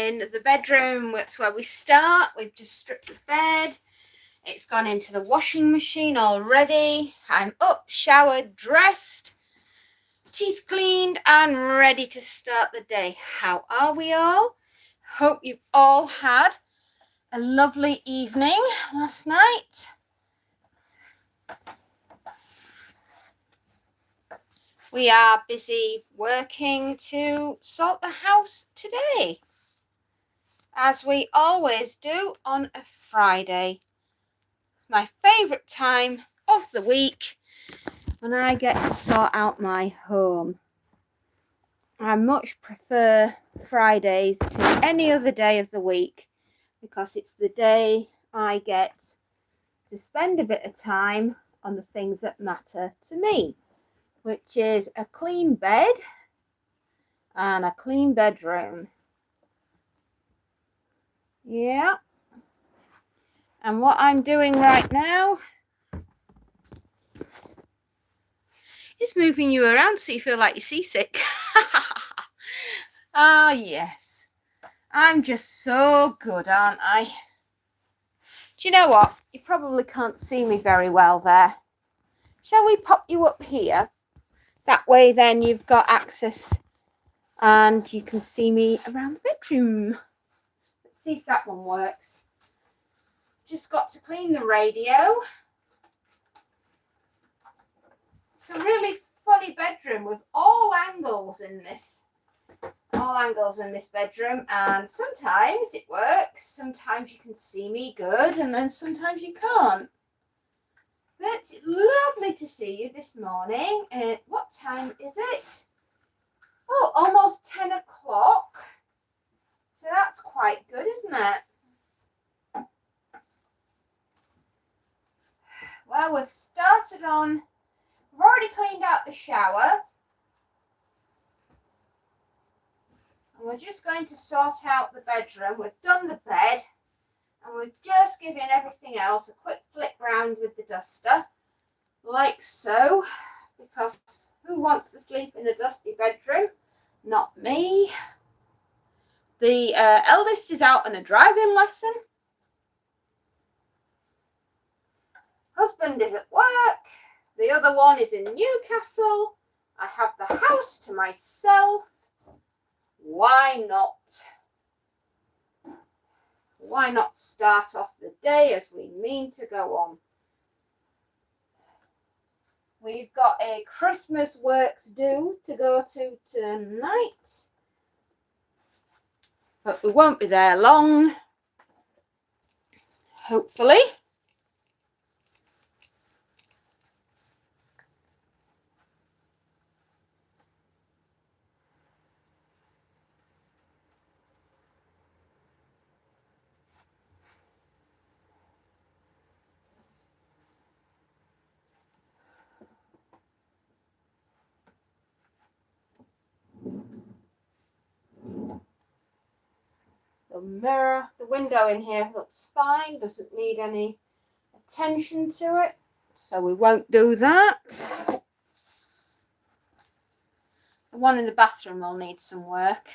in the bedroom. That's where we start. We've just stripped the bed. It's gone into the washing machine already. I'm up, showered, dressed, teeth cleaned, and ready to start the day. How are we all? Hope you've all had a lovely evening last night. We are busy working to sort the house today, as we always do on a Friday. My favourite time of the week when I get to sort out my home. I much prefer Fridays to any other day of the week because it's the day I get to spend a bit of time on the things that matter to me, which is a clean bed and a clean bedroom. Yeah. And what I'm doing right now is moving you around so you feel like you're seasick. Ah, yes. I'm just so good, aren't I? Do you know what? You probably can't see me very well there. Shall we pop you up here? That way then you've got access and you can see me around the bedroom. Let's see if that one works. Just got to clean the radio. It's a really funny bedroom with all angles in this bedroom, and sometimes it works, sometimes you can see me good, and then sometimes you can't. But lovely to see you this morning. What time is it? Oh, almost 10 o'clock. So that's quite good, isn't it? Well, we've started on, we've already cleaned out the shower. And we're just going to sort out the bedroom. We've done the bed. And we're just giving everything else a quick flick round with the duster. Like so. Because who wants to sleep in a dusty bedroom? Not me. The eldest is out on a driving lesson. Husband is at work. The other one is in Newcastle. I have the house to myself. Why not? Why not start off the day as we mean to go on? We've got a Christmas works do to go to tonight. But we won't be there long. Hopefully. The mirror, the window in here looks fine, doesn't need any attention to it, so we won't do that. The one in the bathroom will need some work.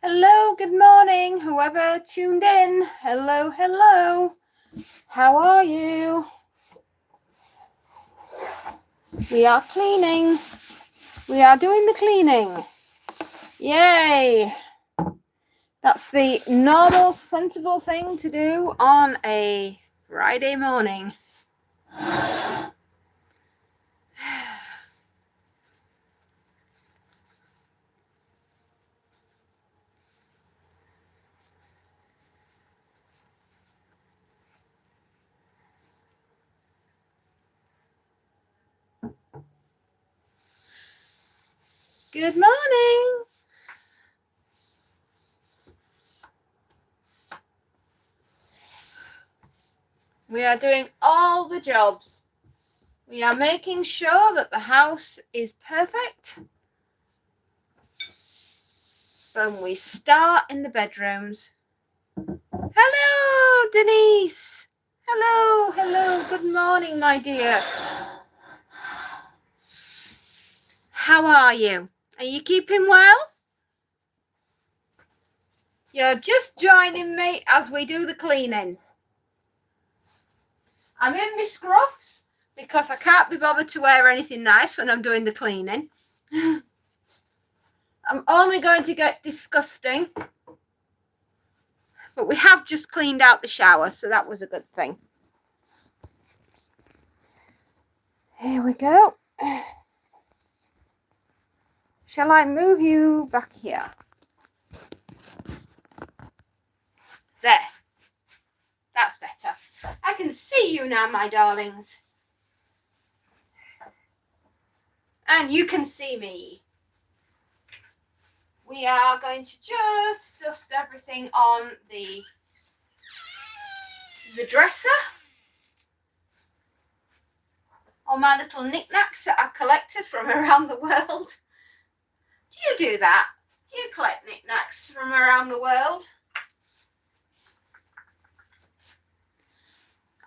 Hello, good morning, whoever tuned in. Hello, hello. How are you? We are cleaning. We are doing the cleaning. Yay. That's the normal, sensible thing to do on a Friday morning. Good morning. We are doing all the jobs. We are making sure that the house is perfect. And we start in the bedrooms. Hello, Denise. Hello. Good morning, my dear. How are you? Are you keeping well? You're just joining me as we do the cleaning. I'm in my scruffs because I can't be bothered to wear anything nice when I'm doing the cleaning. I'm only going to get disgusting. But we have just cleaned out the shower, so that was a good thing. Here we go. Shall I move you back here? There. That's better. I can see you now, my darlings. And you can see me. We are going to just dust everything on the dresser. All my little knickknacks that I've collected from around the world. Do you do that? Do you collect knickknacks from around the world?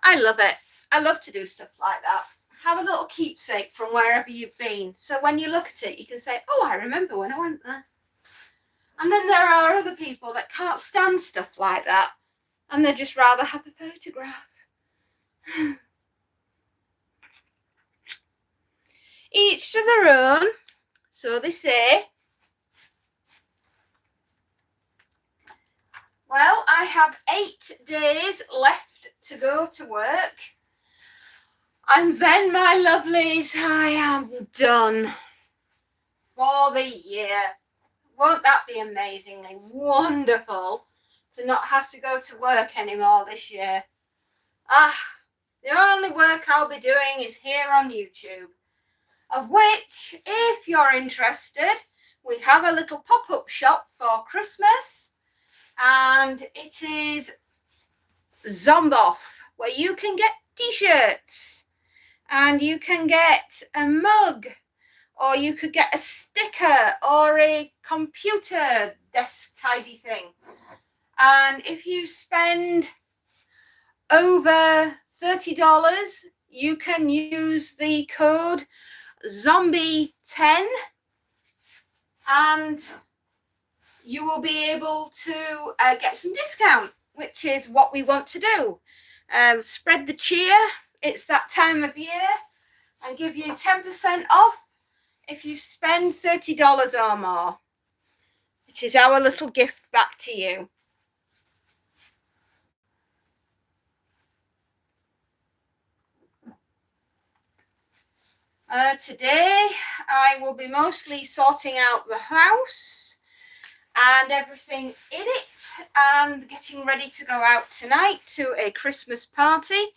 I love it. I love to do stuff like that. Have a little keepsake from wherever you've been. So when you look at it, you can say, oh, I remember when I went there. And then there are other people that can't stand stuff like that. And they'd just rather have a photograph. Each to their own. So they say. Well, I have 8 days left to go to work. And then, my lovelies, I am done for the year. Won't that be amazingly wonderful to not have to go to work anymore this year? The only work I'll be doing is here on YouTube, of which, if you're interested, we have a little pop-up shop for Christmas, and it is Zomboff, where you can get t-shirts, and you can get a mug, or you could get a sticker or a computer desk tidy thing. And if you spend over $30, you can use the code ZOMBIE10 and you will be able to get some discount, which is what we want to do. Spread the cheer. It's that time of year, and give you 10% off if you spend $30 or more. It is our little gift back to you. Today I will be mostly sorting out the house and everything in it, and getting ready to go out tonight to a Christmas party.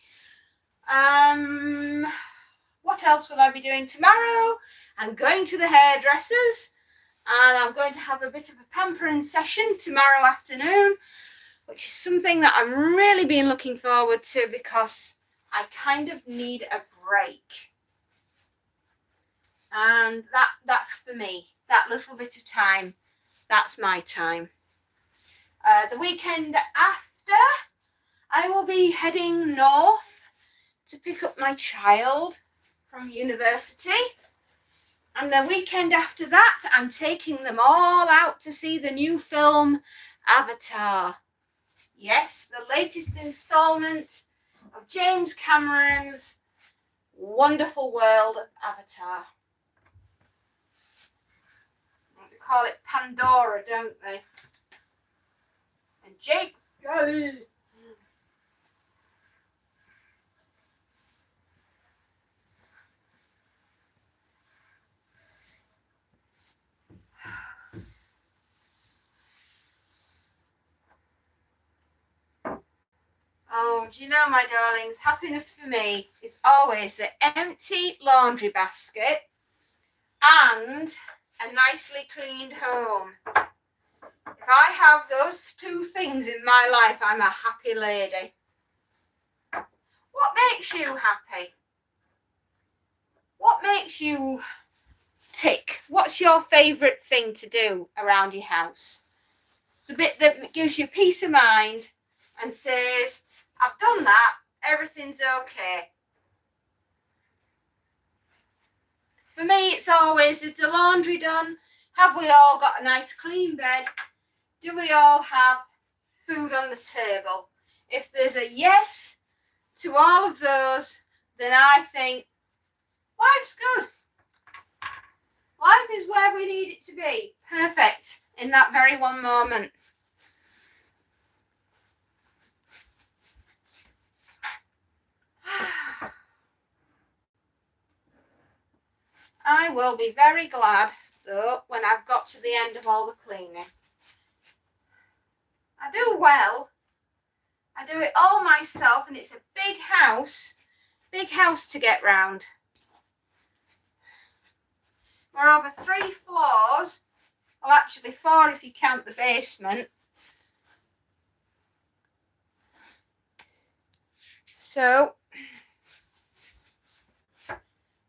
What else will I be doing tomorrow? I'm going to the hairdressers, and I'm going to have a bit of a pampering session tomorrow afternoon, which is something that I've really been looking forward to because I kind of need a break. And that's for me, that little bit of time, that's my time. The weekend after, I will be heading north to pick up my child from university. And the weekend after that, I'm taking them all out to see the new film, Avatar. Yes, the latest installment of James Cameron's wonderful world of Avatar. They call it Pandora, don't they? And Jake Sully. Oh, do you know, my darlings, happiness for me is always the empty laundry basket and a nicely cleaned home. If I have those two things in my life, I'm a happy lady. What makes you happy? What makes you tick? What's your favourite thing to do around your house? The bit that gives you peace of mind and says, I've done that, everything's okay. For me, it's always, is the laundry done? Have we all got a nice clean bed? Do we all have food on the table? If there's a yes to all of those, then I think life's good. Life is where we need it to be. Perfect in that very one moment. I will be very glad, though, when I've got to the end of all the cleaning. I do well. I do it all myself, and it's a big house to get round. We're over 3 floors. Well, actually 4 if you count the basement. So, it's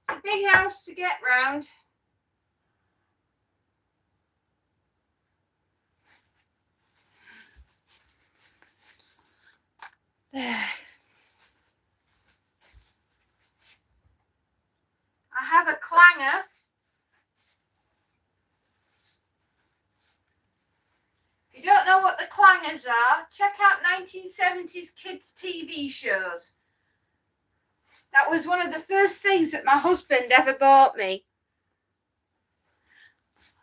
a big house to get round. There. I have a clanger. If you don't know what the clangers are, check out 1970s kids TV shows. That was one of the first things that my husband ever bought me.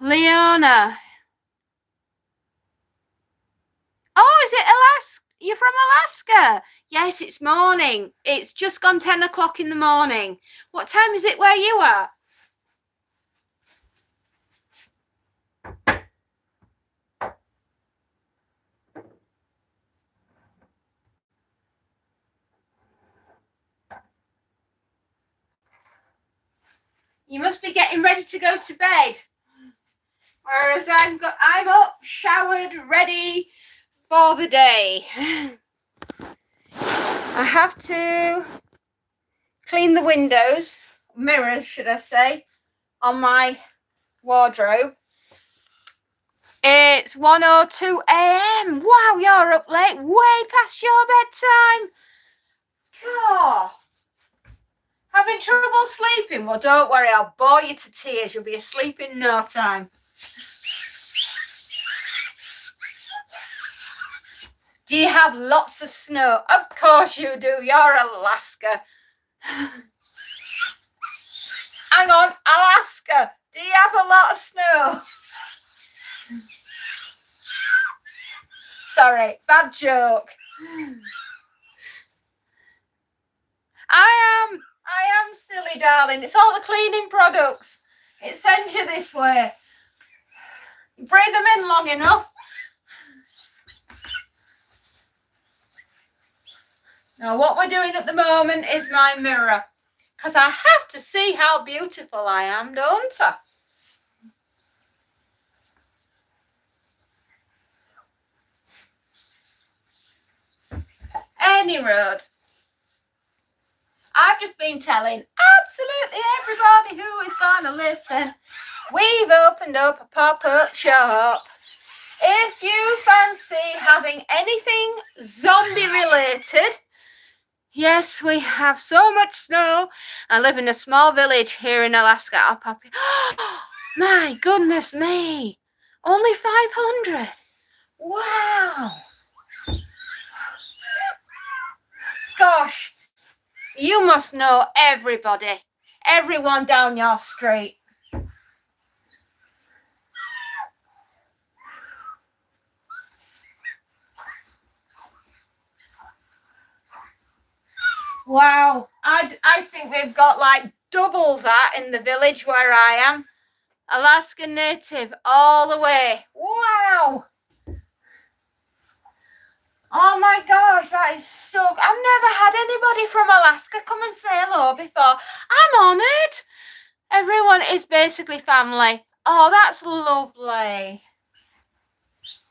Leona. Oh, is it Alaska? You're from Alaska? Yes, it's morning. It's just gone 10 o'clock in the morning. What time is it where you are? You must be getting ready to go to bed. Whereas I'm up, showered, ready for the day. I have to clean the windows, mirrors should I say, on my wardrobe. It's 1:02 a.m. Wow, you're up late, way past your bedtime. God. Having trouble sleeping? Well, don't worry, I'll bore you to tears. You'll be asleep in no time. Do you have lots of snow? Of course you do. You're Alaska. Hang on, Alaska. Do you have a lot of snow? Sorry, bad joke. I am silly, darling. It's all the cleaning products. It sends you this way. You breathe them in long enough. Now, what we're doing at the moment is my mirror, because I have to see how beautiful I am, don't I? Any road. I've just been telling absolutely everybody who is going to listen, we've opened up a pop-up shop. If you fancy having anything zombie related, yes, we have so much snow. I live in a small village here in Alaska. I'll pop in. Oh, my goodness me. Only 500. Wow. Gosh, you must know everybody. Everyone down your street. Wow, I think we've got like double that in the village where I am. Alaska native all the way. Wow. Oh my gosh, that is so... I've never had anybody from Alaska come and say hello before. I'm honoured. Everyone is basically family. Oh, that's lovely.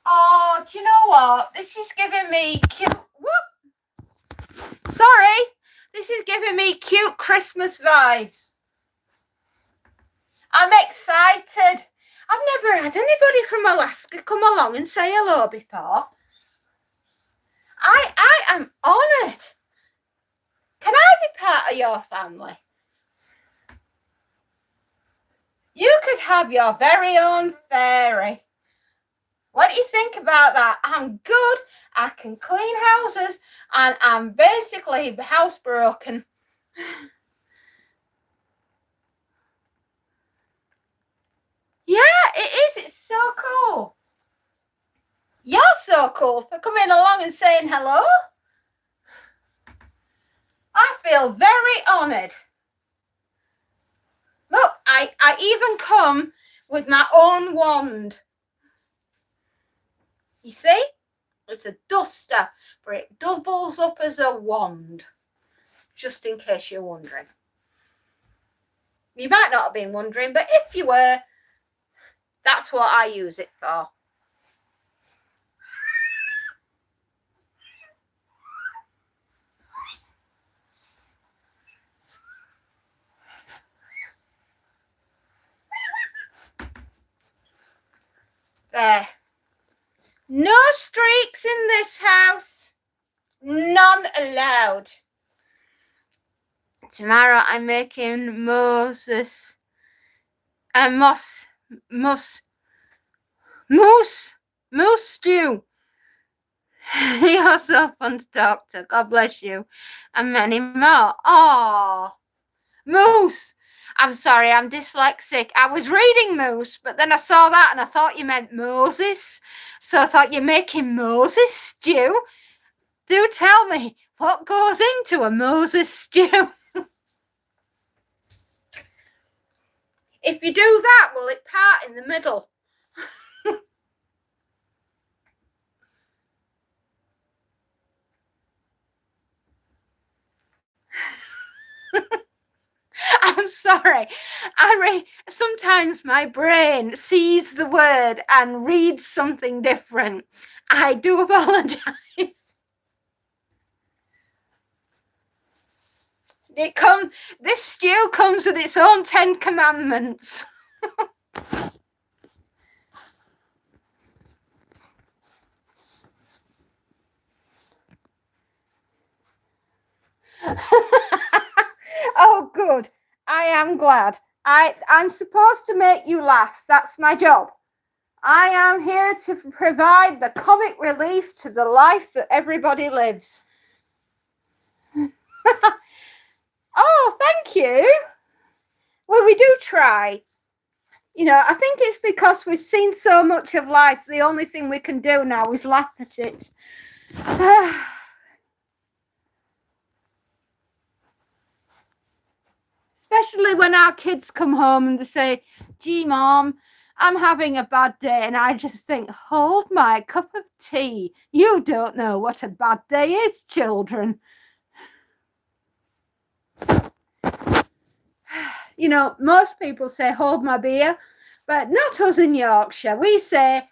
Oh, do you know what? This is giving me cute. Whoop. Sorry. This is giving me cute Christmas vibes. I'm excited. I've never had anybody from Alaska come along and say hello before. I am honoured. Can I be part of your family? You could have your very own fairy. What do you think about that? I'm good. I can clean houses and I'm basically housebroken. Yeah, it is. It's so cool. You're so cool for coming along and saying hello. I feel very honoured. Look, I even come with my own wand. You see? It's a duster, but it doubles up as a wand. Just in case you're wondering. You might not have been wondering, but if you were, that's what I use it for. There. No streaks in this house. None allowed. Tomorrow I'm making moose stew. You're so fun to talk to. God bless you. And many more. Oh, moose. I'm sorry, I'm dyslexic. I was reading moose, but then I saw that and I thought you meant Moses. So I thought you're making Moses stew. Do tell me what goes into a Moses stew. If you do that, will it part in the middle? I'm sorry. Sometimes my brain sees the word and reads something different. I do apologize. This stew comes with its own 10 commandments. Oh, good. I am glad. I'm supposed to make you laugh. That's my job. I am here to provide the comic relief to the life that everybody lives. Oh, thank you. Well, we do try. You know, I think it's because we've seen so much of life, the only thing we can do now is laugh at it. Especially when our kids come home and they say, gee, Mom, I'm having a bad day. And I just think, hold my cup of tea. You don't know what a bad day is, children. You know, most people say, hold my beer, but not us in Yorkshire. We say,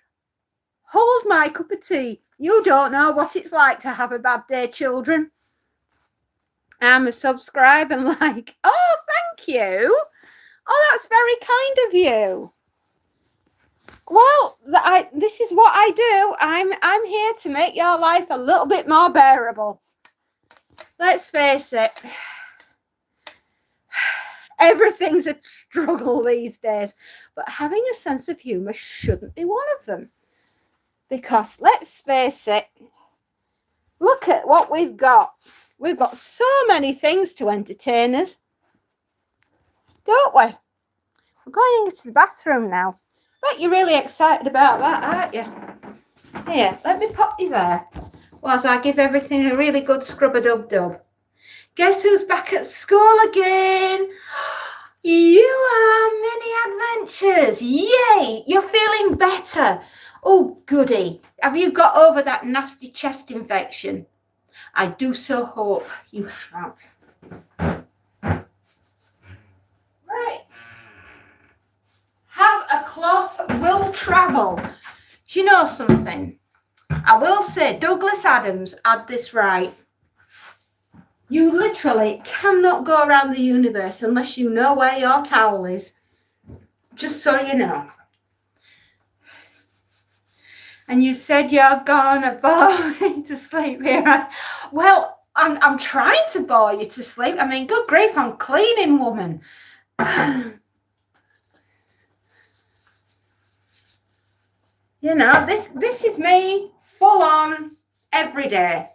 hold my cup of tea. You don't know what it's like to have a bad day, children. I'm a subscribe and like. Oh, thank you. Oh, that's very kind of you. Well, this is what I do. I'm here to make your life a little bit more bearable. Let's face it. Everything's a struggle these days, but having a sense of humour shouldn't be one of them. Because let's face it, look at what we've got. We've got so many things to entertain us, don't we? We're going into the bathroom now. Bet you're really excited about that, aren't you? Here, let me pop you there whilst I give everything a really good scrub-a-dub-dub. Guess who's back at school again? You are Mini Adventures. Yay! You're feeling better. Oh, goody. Have you got over that nasty chest infection? I do so hope you have. Right. Have a cloth will travel. Do you know something? I will say Douglas Adams had this right. You literally cannot go around the universe unless you know where your towel is. Just so you know. And you said you're gonna bore me to sleep here. Well, I'm trying to bore you to sleep. I mean, good grief, I'm cleaning, woman. You know, this is me full on every day.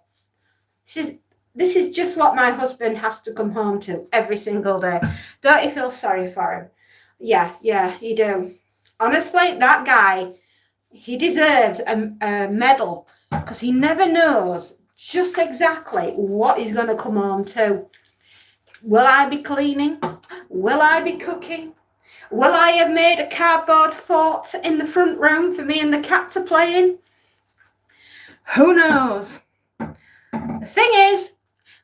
This is just what my husband has to come home to every single day. Don't you feel sorry for him? Yeah, you do. Honestly, that guy, he deserves a medal because he never knows just exactly what he's going to come home to. Will I be cleaning? Will I be cooking? Will I have made a cardboard fort in the front room for me and the cat to play in? Who knows? The thing is,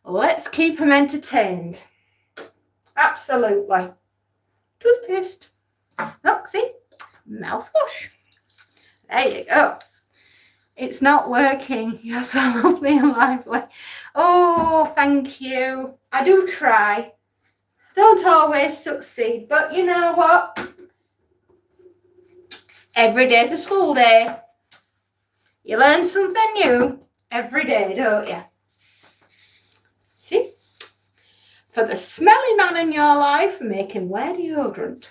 let's keep him entertained. Absolutely. Toothpaste. Look, see? Mouthwash. There you go. It's not working. You're so lovely and lively. Oh, thank you. I do try. Don't always succeed, but you know what? Every day's a school day. You learn something new every day, don't you? See? For the smelly man in your life, make him wear deodorant.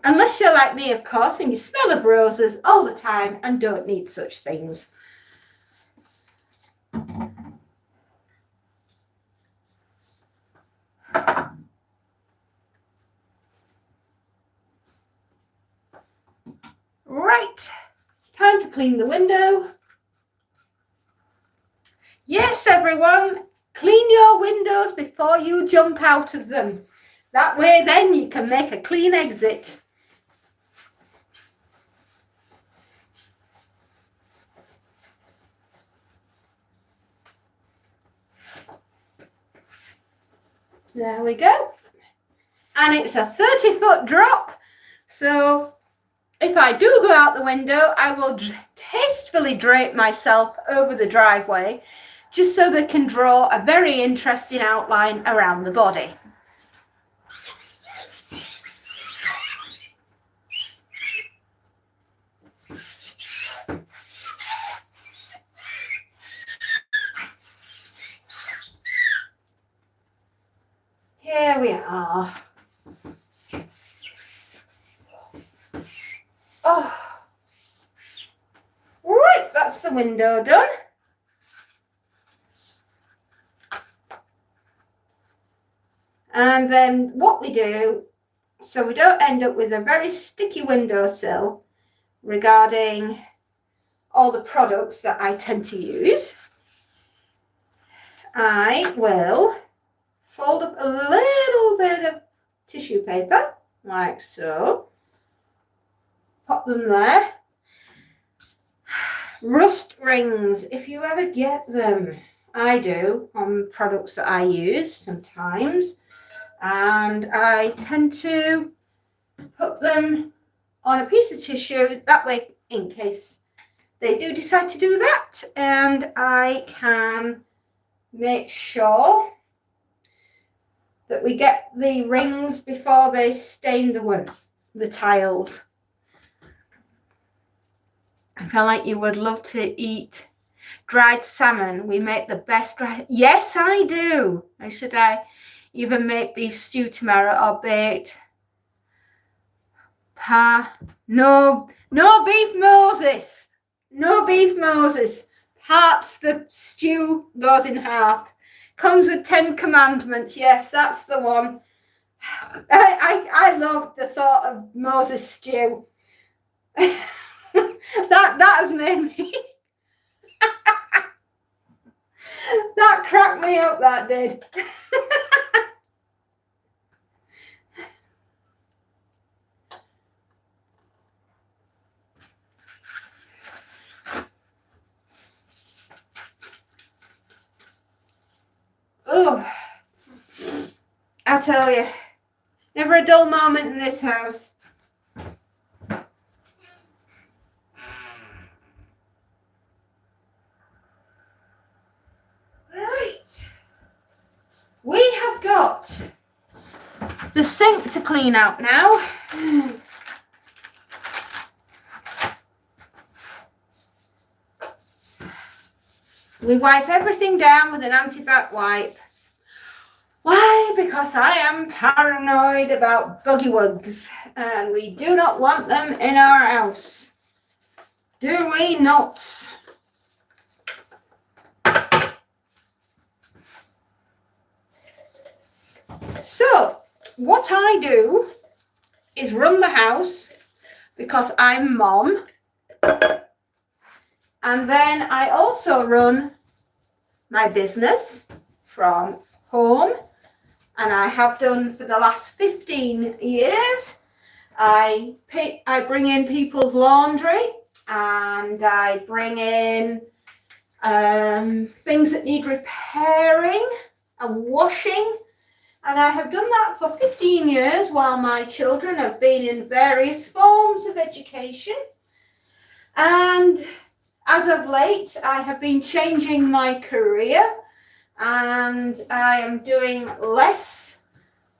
Unless you're like me, of course, and you smell of roses all the time and don't need such things. Right, time to clean the window. Yes, everyone, clean your windows before you jump out of them. That way then you can make a clean exit. There we go. And it's a 30-foot drop. So if I do go out the window, I will tastefully drape myself over the driveway just so they can draw a very interesting outline around the body. Here we are. Oh, right, that's the window done. And then what we do, so we don't end up with a very sticky windowsill regarding all the products that I tend to use, I will fold up a little bit of tissue paper, like so. Pop them there. Rust rings, if you ever get them. I do on products that I use sometimes. And I tend to put them on a piece of tissue, that way in case they do decide to do that. And I can make sure that we get the rings before they stain the tiles. I feel like you would love to eat dried salmon. We make the best dried. Yes, I do. Or should I either make beef stew tomorrow or baked? No beef Moses. No beef Moses. Parts the stew goes in half. Comes with 10 commandments. Yes, that's the one. I love the thought of Moses stew. that has made me that cracked me up, that did. Oh, I tell you, never a dull moment in this house. the sink to clean out now. We wipe everything down with an anti-bac wipe. Why? Because I am paranoid about buggywugs and we do not want them in our house. Do we not? So, what I do is run the house because I'm mom. And then I also run my business from home. And I have done for the last 15 years. I bring in people's laundry and I bring in things that need repairing and washing. And I have done that for 15 years while my children have been in various forms of education. And as of late, I have been changing my career and I am doing less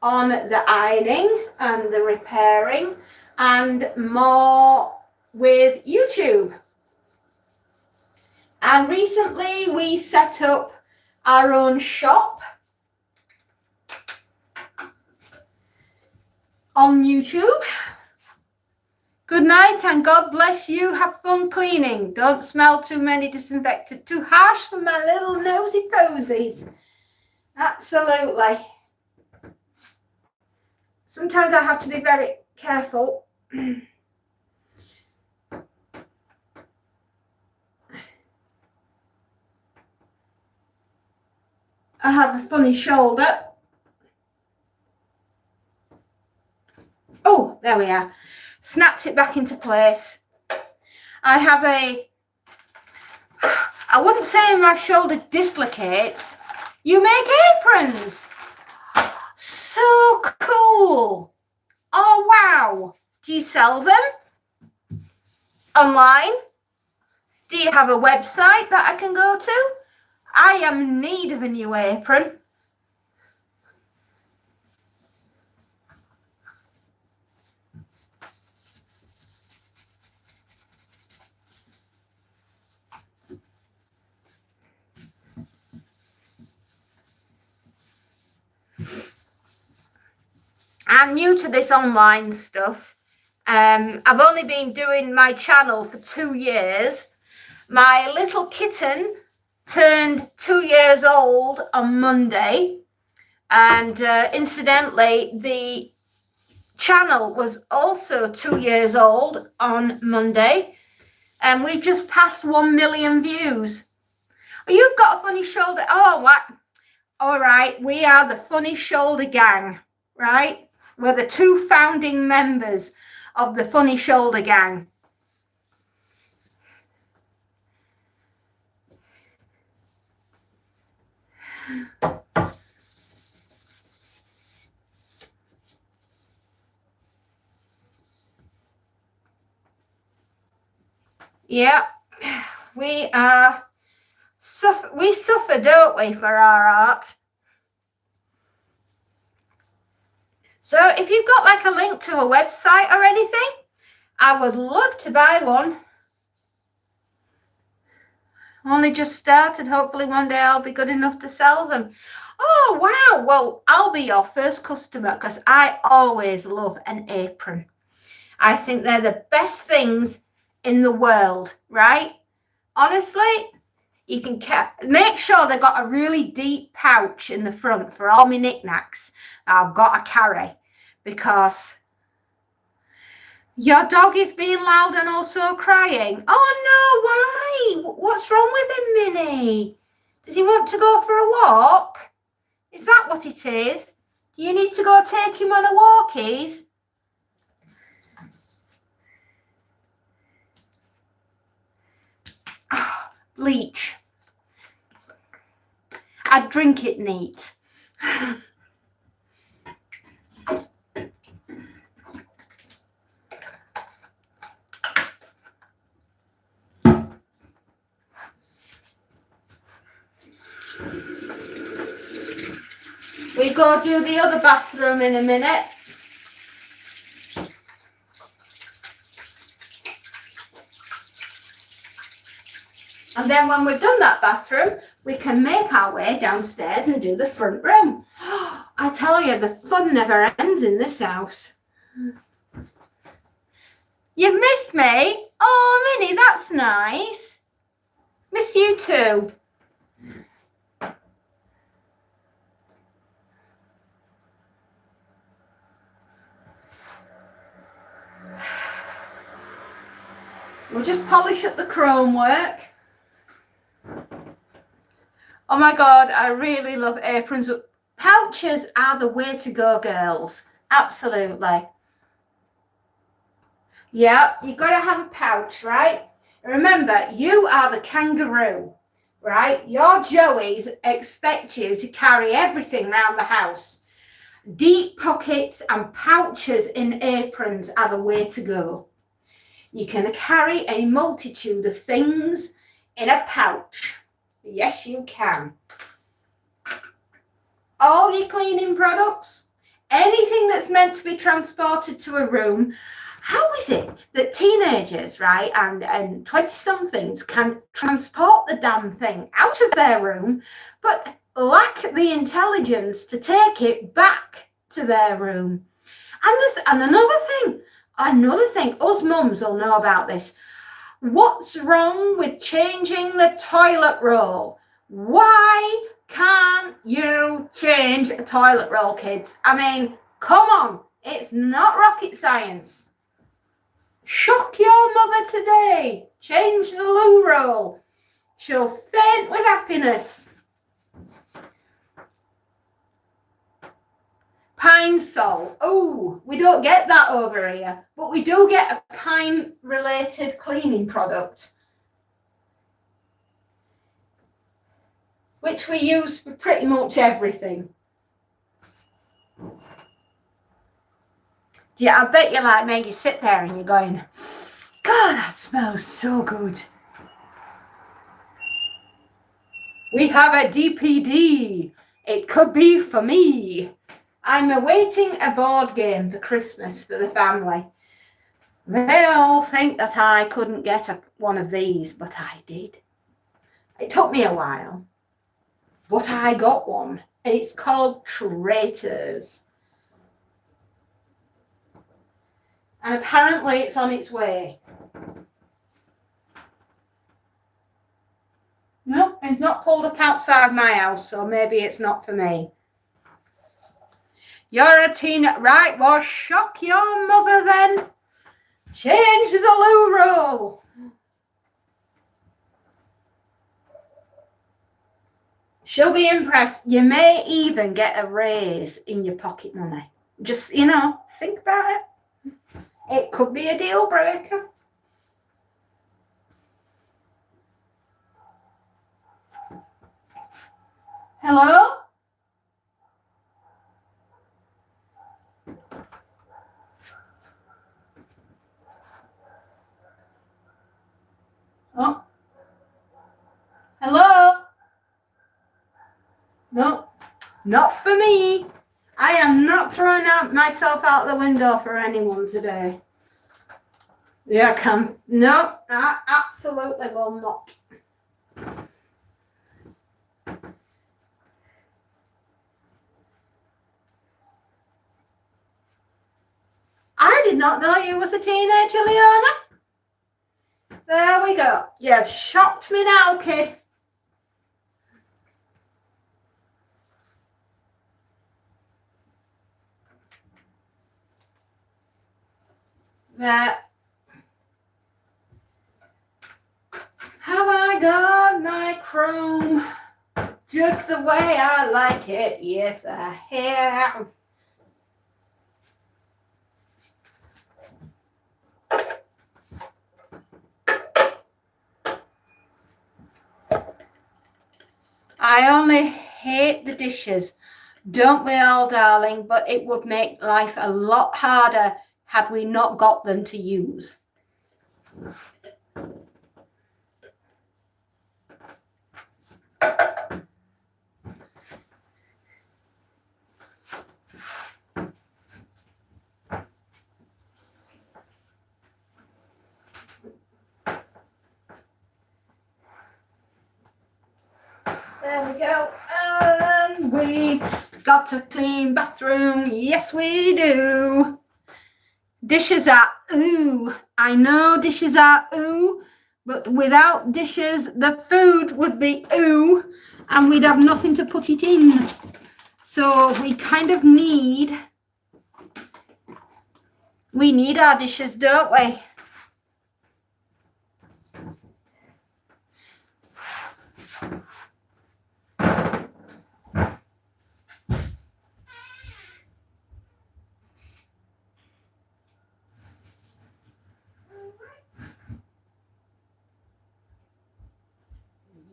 on the ironing and the repairing and more with YouTube. And recently we set up our own shop on YouTube. Good night and God bless you. Have fun cleaning. Don't smell too many disinfectant. Too harsh for my little nosy posies. Absolutely. Sometimes I have to be very careful. I have a funny shoulder. Oh, there we are. Snapped it back into place. I have I wouldn't say my shoulder dislocates. You make aprons. So cool. Oh, wow. Do you sell them online? Do you have a website that I can go to? I am in need of a new apron. I'm new to this online stuff. I've only been doing my channel for 2 years. My little kitten turned 2 years old on Monday. And incidentally, the channel was also 2 years old on Monday. And we just passed 1 million views. Oh, you've got a funny shoulder. Oh, what? All right. We are the Funny Shoulder Gang, right? We're the 2 founding members of the Funny Shoulder Gang. Yeah, we suffer, don't we, for our art? So if you've got like a link to a website or anything, I would love to buy one. Only just started. Hopefully one day I'll be good enough to sell them. Oh, wow. Well, I'll be your first customer because I always love an apron. I think they're the best things in the world, right? Honestly, you can make sure they've got a really deep pouch in the front for all my knickknacks I've got to carry, because your dog is being loud and also crying. Oh no, why? What's wrong with him, Minnie? Does he want to go for a walk? Is that what it is? Do you need to go take him on a walkies? Bleach. I'd drink it neat. We go do the other bathroom in a minute. And then when we've done that bathroom, we can make our way downstairs and do the front room. I tell you, the fun never ends in this house. You've missed me? Oh, Minnie, that's nice. Miss you too. We'll just polish up the chrome work. Oh my God, I really love aprons. Pouches are the way to go, girls. Absolutely. Yeah, you've got to have a pouch, right? Remember, you are the kangaroo, right? Your Joeys expect you to carry everything around the house. Deep pockets and pouches in aprons are the way to go. You can carry a multitude of things in a pouch. Yes, you can. All your cleaning products, anything that's meant to be transported to a room. How is it that teenagers, right, and 20-somethings can transport the damn thing out of their room, but lack the intelligence to take it back to their room? And another thing, us mums will know about this. What's wrong with changing the toilet roll? Why can't you change a toilet roll, kids? I mean, come on, it's not rocket science. Shock your mother today. Change the loo roll. She'll faint with happiness. Pine sol. Oh, we don't get that over here, but we do get a pine-related cleaning product, which we use for pretty much everything. Yeah, I bet you're like me, you sit there and you're going, God, that smells so good. We have a DPD. It could be for me. I'm awaiting a board game for Christmas for the family. They all think that I couldn't get one of these, but I did. It took me a while, but I got one. It's called Traitors. And apparently it's on its way. No, it's not pulled up outside my house, so maybe it's not for me. You're a teen, right? Well, shock your mother then. Change the loo roll. She'll be impressed. You may even get a raise in your pocket money. Just, think about it. It could be a deal breaker. Hello? Oh. Hello? No, not for me. I am not throwing myself out the window for anyone today. Yeah, I can. No, I absolutely will not. I did not know you was a teenager, Leona. There we go. You've shocked me now, kid. There. Have I got my chrome just the way I like it? Yes, I have. I only hate the dishes. Don't we all, darling? But it would make life a lot harder had we not got them to use. we've got a clean bathroom. Yes, we do. Dishes are ooh. I know dishes are ooh, but without dishes, the food would be ooh, and we'd have nothing to put it in. So we kind of need our dishes, don't we?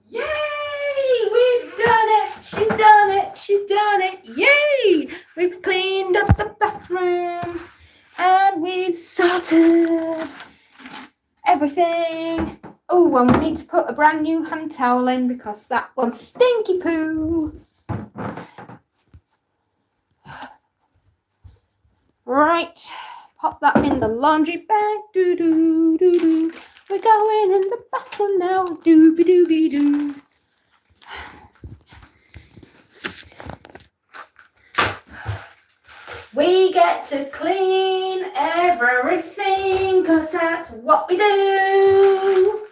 Yay! We've done it! She's done it! She's done it! Yay! We've cleaned up the bathroom and we've sorted everything. Oh, and we need to put a brand new hand towel in because that one's stinky poo. Right, pop that in the laundry bag. Do do do do. We're going in the bathroom now. Doobie doobie doo. We get to clean everything because that's what we do.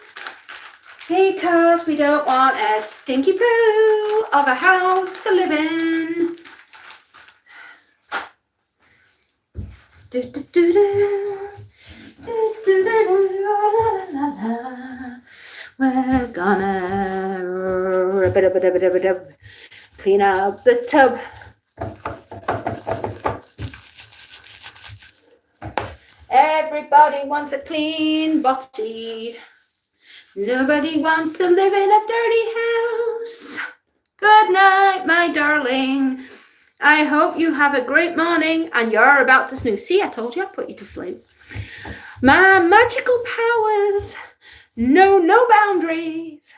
Because we don't want a stinky poo of a house to live in. Do, do, do, do. Do, do, do, do, la, la, la, la. We're gonna clean out the tub. Everybody wants a clean body. Nobody wants to live in a dirty house. Good night, my darling. I hope you have a great morning and you're about to snooze. See, I told you I'd put you to sleep. My magical powers know no boundaries,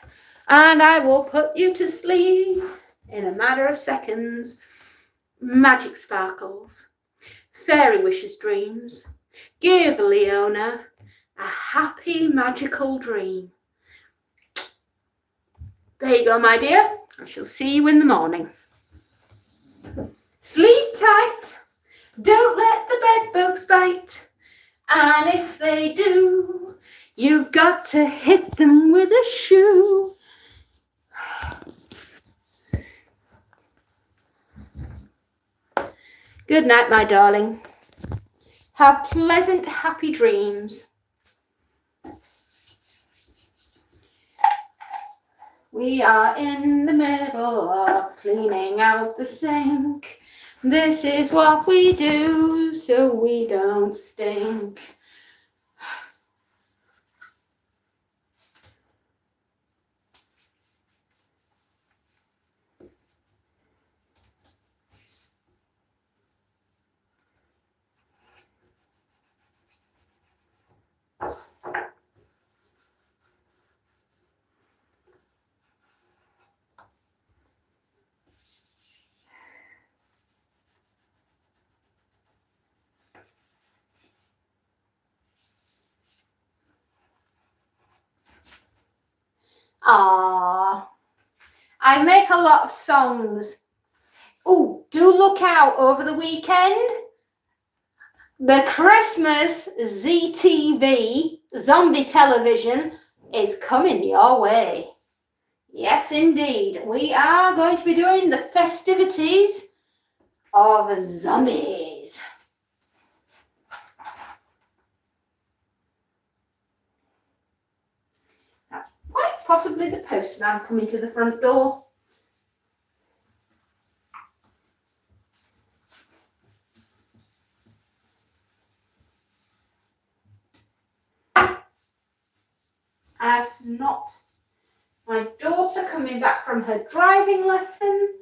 and I will put you to sleep in a matter of seconds. Magic sparkles, fairy wishes, dreams. Give Leona a happy, magical dream. There you go, my dear. I shall see you in the morning. Sleep tight. Don't let the bed bugs bite. And if they do, you've got to hit them with a shoe. Good night, my darling. Have pleasant, happy dreams. We are in the middle of cleaning out the sink. This is what we do so we don't stink. Ah, I make a lot of songs. Oh, do look out over the weekend. The Christmas ZTV, zombie television, is coming your way. Yes, indeed. We are going to be doing the festivities of zombies. That's quite possibly the postman coming to the front door. I've not. My daughter coming back from her driving lesson.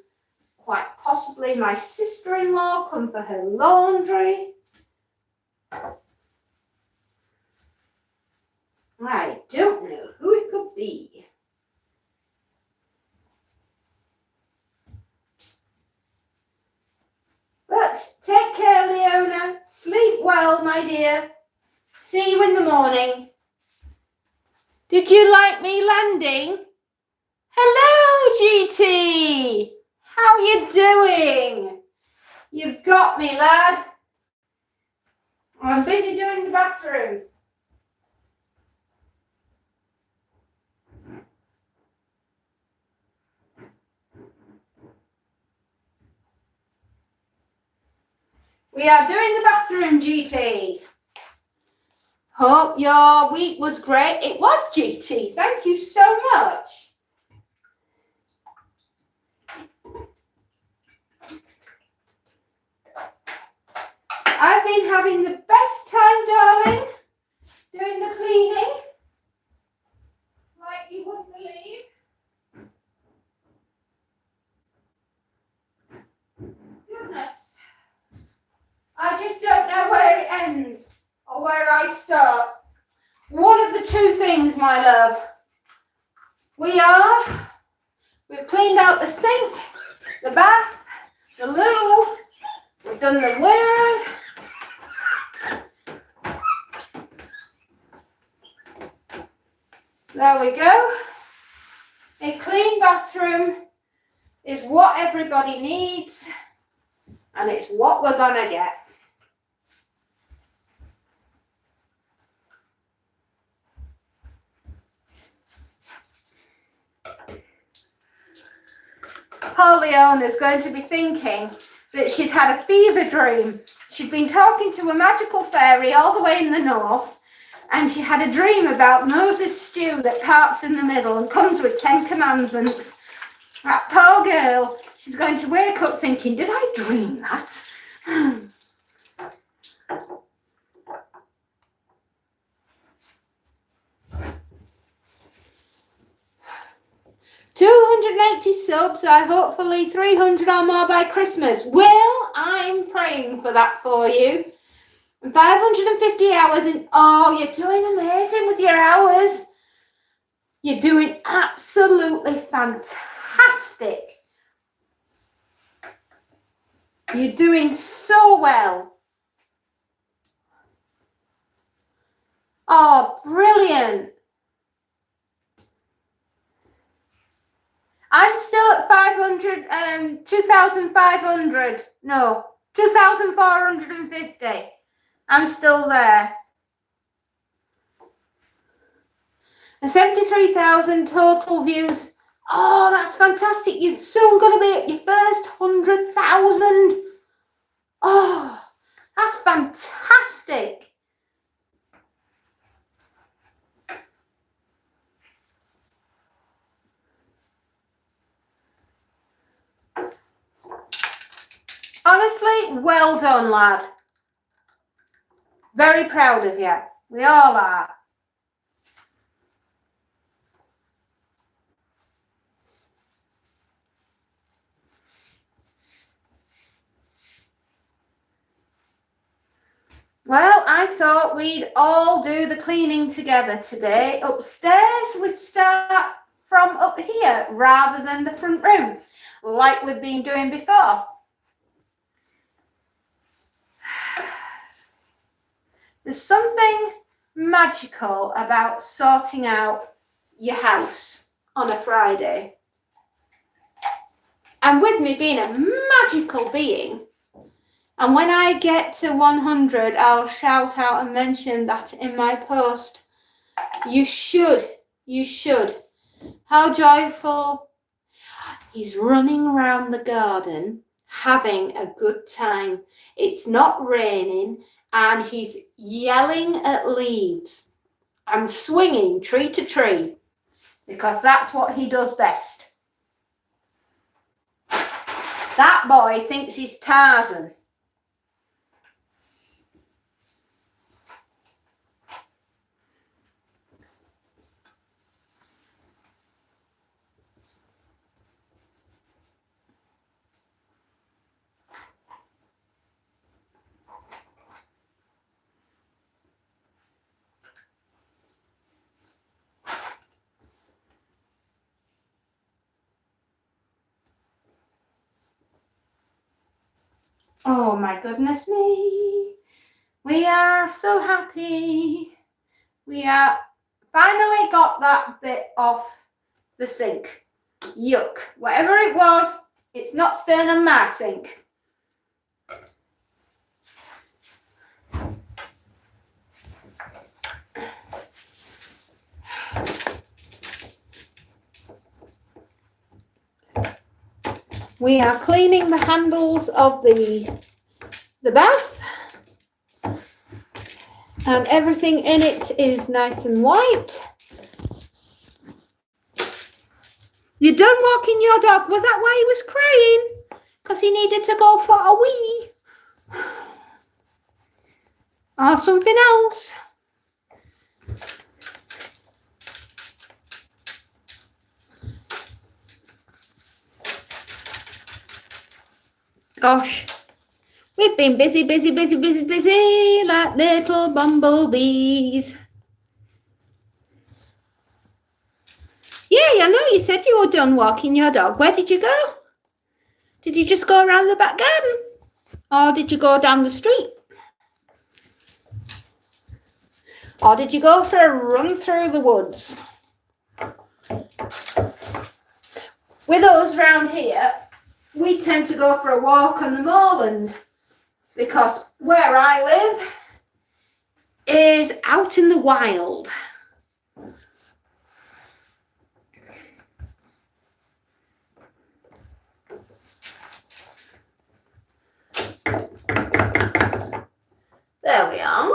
Quite possibly my sister-in-law come for her laundry. I don't know who it could be. But take care, Leona. Sleep well, my dear. See you in the morning. Did you like me landing? Hello, GT. How you doing? You've got me, lad. I'm busy doing the bathroom. We are doing the bathroom, GT. Hope your week was great. It was, GT. Thank you so much. I've been having the best time, darling, doing the cleaning, like you wouldn't believe. Goodness. I just don't know where it ends or where I start. One of the two things, my love. We've cleaned out the sink, the bath, the loo, we've done the word. There we go. A clean bathroom is what everybody needs, and it's what we're gonna get. Paul Leone is going to be thinking that she's had a fever dream. She'd been talking to a magical fairy all the way in the north, and she had a dream about Moses' stew that parts in the middle and comes with 10 commandments. That poor girl, she's going to wake up thinking, did I dream that? 280 subs, I hopefully 300 or more by Christmas. Will, I'm praying for that for you. 550 hours in, oh, you're doing amazing with your hours. You're doing absolutely fantastic. You're doing so well. Oh, brilliant. I'm still at 2,500. No, 2,450. I'm still there. And 73,000 total views. Oh, that's fantastic. You're soon going to be at your first 100,000. Oh, that's fantastic. Honestly, well done, lad. Very proud of you. We all are. Well, I thought we'd all do the cleaning together today. Upstairs, we start from up here rather than the front room, like we've been doing before. There's something magical about sorting out your house on a Friday. And with me being a magical being, and when I get to 100, I'll shout out and mention that in my post. You should. How joyful. He's running around the garden, having a good time. It's not raining, and he's yelling at leaves and swinging tree to tree, because that's what he does best. That boy thinks he's Tarzan. Oh my goodness me. We are so happy. We are finally got that bit off the sink. Yuck. Whatever it was, It's not staying on my sink. We are cleaning the handles of the bath, and everything in it is nice and white. You done walking your dog? Was that why he was crying? Because he needed to go for a wee? Or something else? Gosh, we've been busy like little bumblebees. Yeah, I know you said you were done walking your dog. Where did you go? Did you just go around the back garden? Or did you go down the street? Or did you go for a run through the woods? With us round here, we tend to go for a walk on the moorland because where I live is out in the wild. There we are.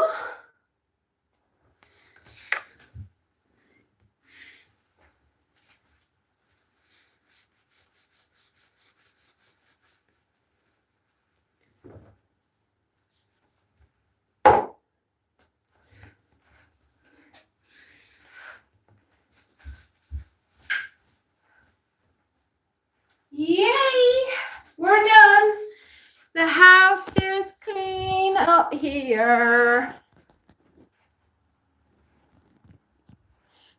Yay! We're done. The house is clean up here.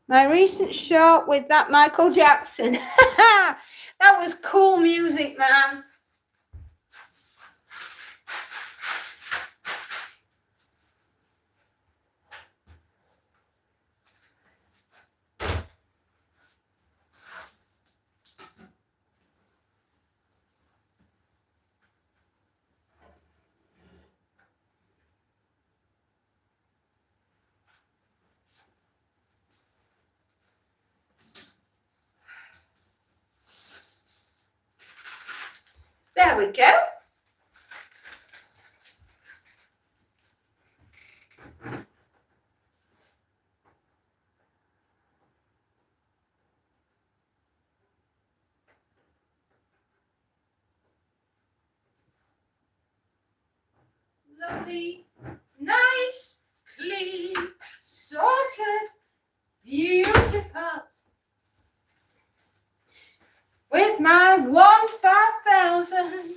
My recent shot with that Michael Jackson. That was cool music, man. There we go. Lovely, nice, clean, sorted, beautiful. With my 1,5,000.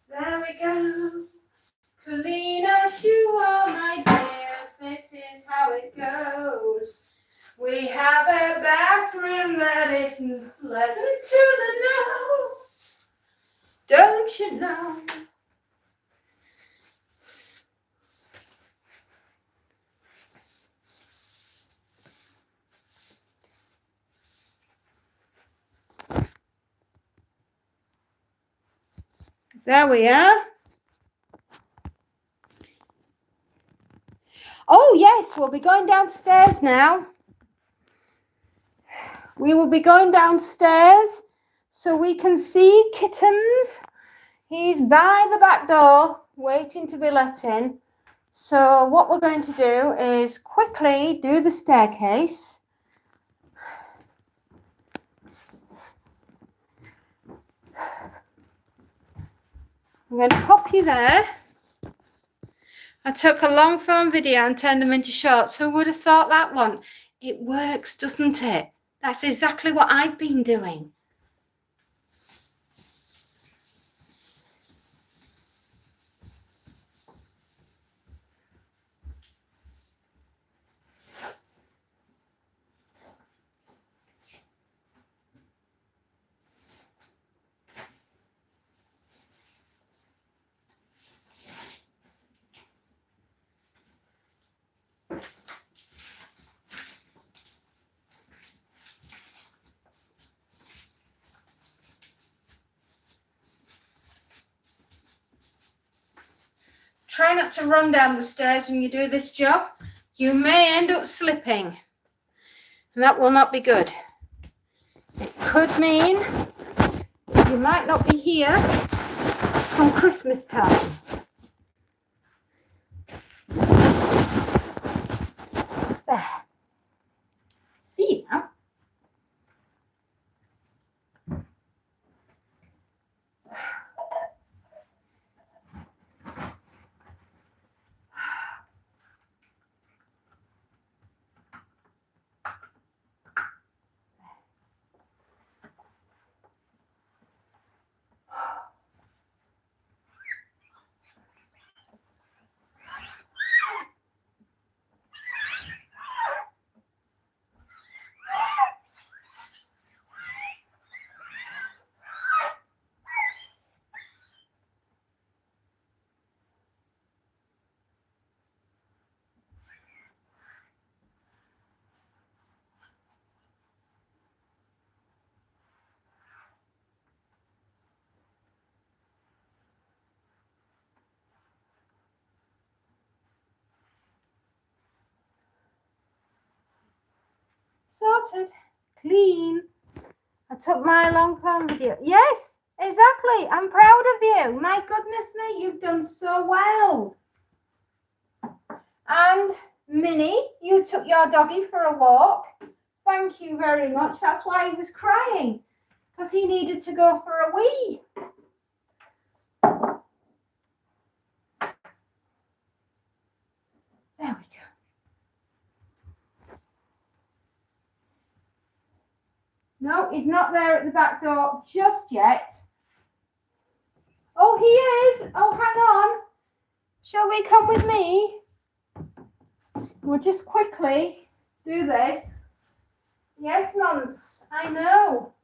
There we go. Clean as you are, my dears. It is how it goes. We have a bathroom that is pleasant to the nose. Don't you know? There we are. Oh, yes, we'll be going downstairs now. We will be going downstairs so we can see Kittens. He's by the back door waiting to be let in. So what we're going to do is quickly do the staircase. I'm going to pop you there. I took a long form video and turned them into shorts. Who would have thought that one? It works, doesn't it? That's exactly what I've been doing. try not to run down the stairs when you do this job. You may end up slipping. And that will not be good. It could mean you might not be here come Christmas time. There. See now. Sorted, clean. I took my long phone video. Yes, exactly. I'm proud of you. My goodness me, you've done so well. And Minnie, you took your doggy for a walk. Thank you very much. That's why he was crying, because he needed to go for a wee. There we go. No, he's not there at the back door just yet. Oh, he is. Oh, hang on. Shall we come with me? We'll just quickly do this. Yes, Nonce, I know.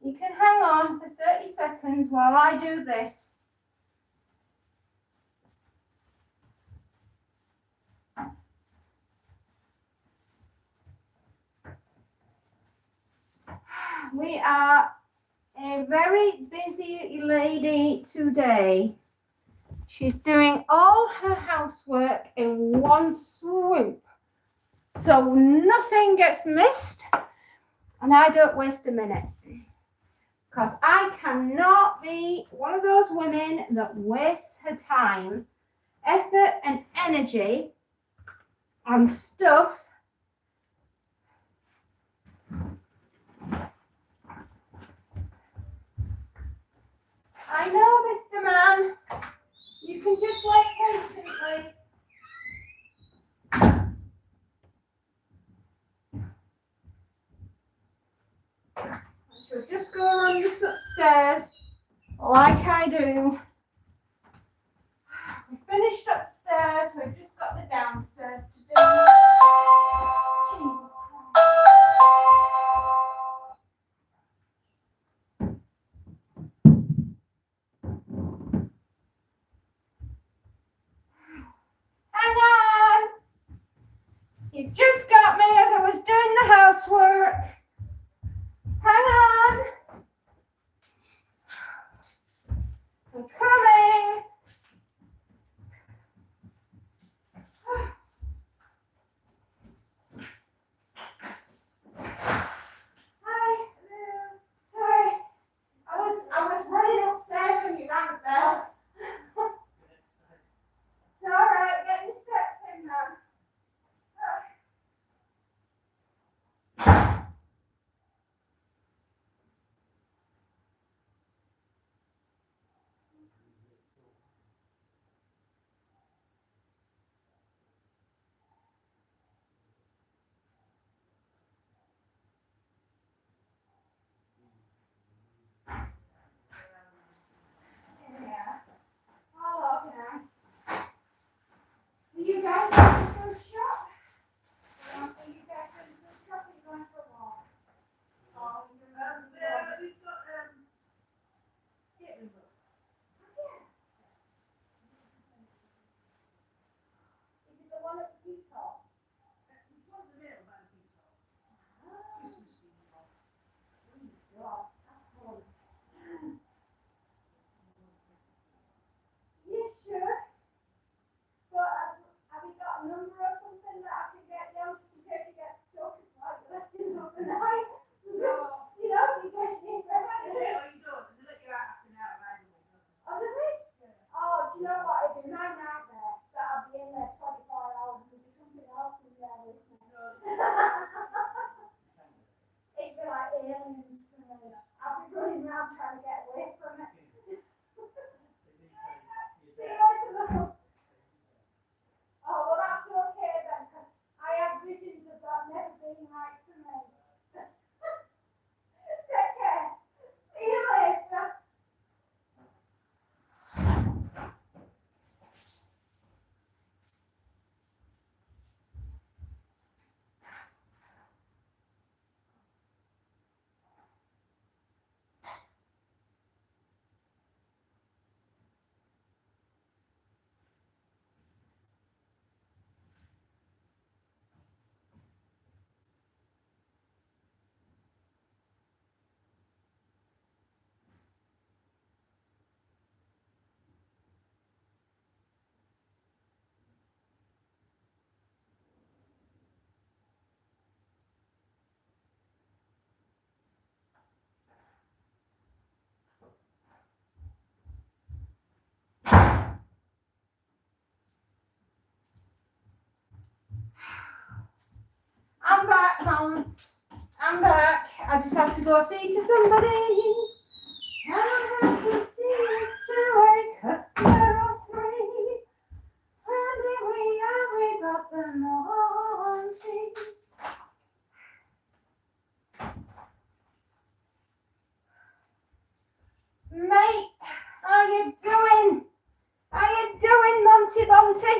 You can hang on for 30 seconds while I do this. We are a very busy lady today. She's doing all her housework in one swoop, so nothing gets missed, and I don't waste a minute, because I cannot be one of those women that wastes her time, effort, and energy on stuff I know, Mr. Man. You can just wait patiently. So just go run this upstairs like I do. We finished upstairs, we've just got the downstairs to do. Jesus Hang on! You just got me as I was doing the housework. Hang on! I'm coming! Hi, sorry. I was running upstairs when you rang the bell. It's all right, get your steps in now. back, Mons. I'm back. I just have to go see to somebody. I have to see to a customer or three. And here we are, we got the Monty. Mate, how you doing? How you doing, Monty Monty?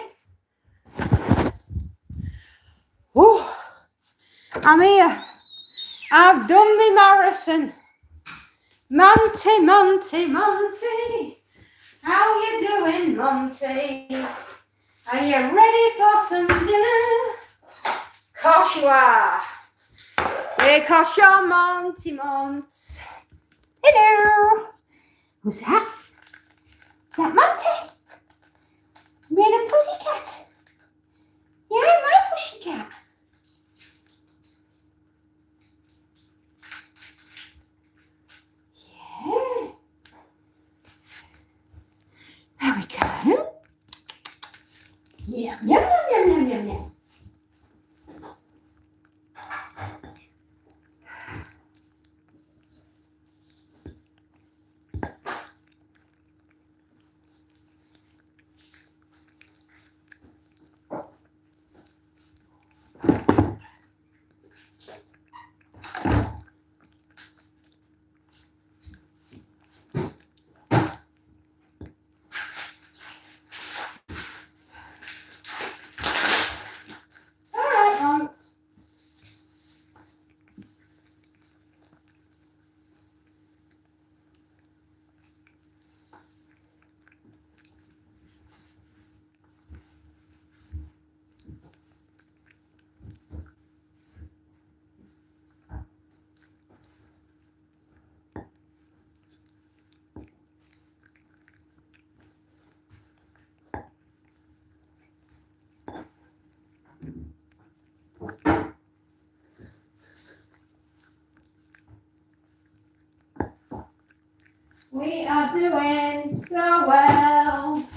Whew. I'm here. I've done my marathon. Monty, Monty, Monty. How you doing, Monty? Are you ready for some dinner? Course you are. Because you're Monty Monts. Hello. Who's that? Is that Monty? You mean a pussycat? Yeah, my pussycat. Yeah. There we go. Yum, yum, yum, yum, yum, yum, yum. It's all right, Monts. We are doing so well.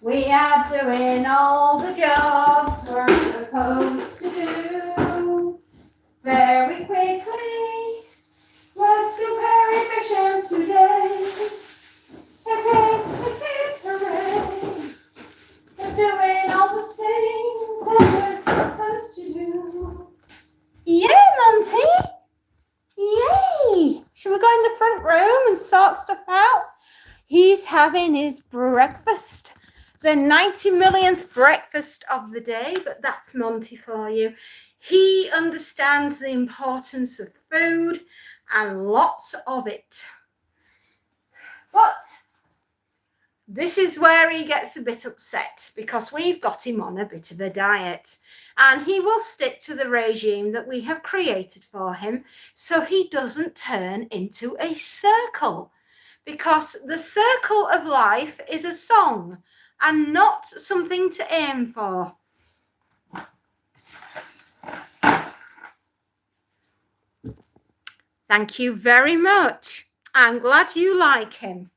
We are doing all the jobs we're supposed to do very quickly. We're super efficient today. Hooray, hooray, hooray. We're doing all the things that we're supposed to do. Yeah, Monty. Yay! Should we go in the front room and sort stuff out? He's having his breakfast. The 90 millionth breakfast of the day, but that's Monty for you. He understands the importance of food and lots of it. But this is where he gets a bit upset because we've got him on a bit of a diet and he will stick to the regime that we have created for him so he doesn't turn into a circle, because the circle of life is a song and not something to aim for. Thank you very much. I'm glad you like him.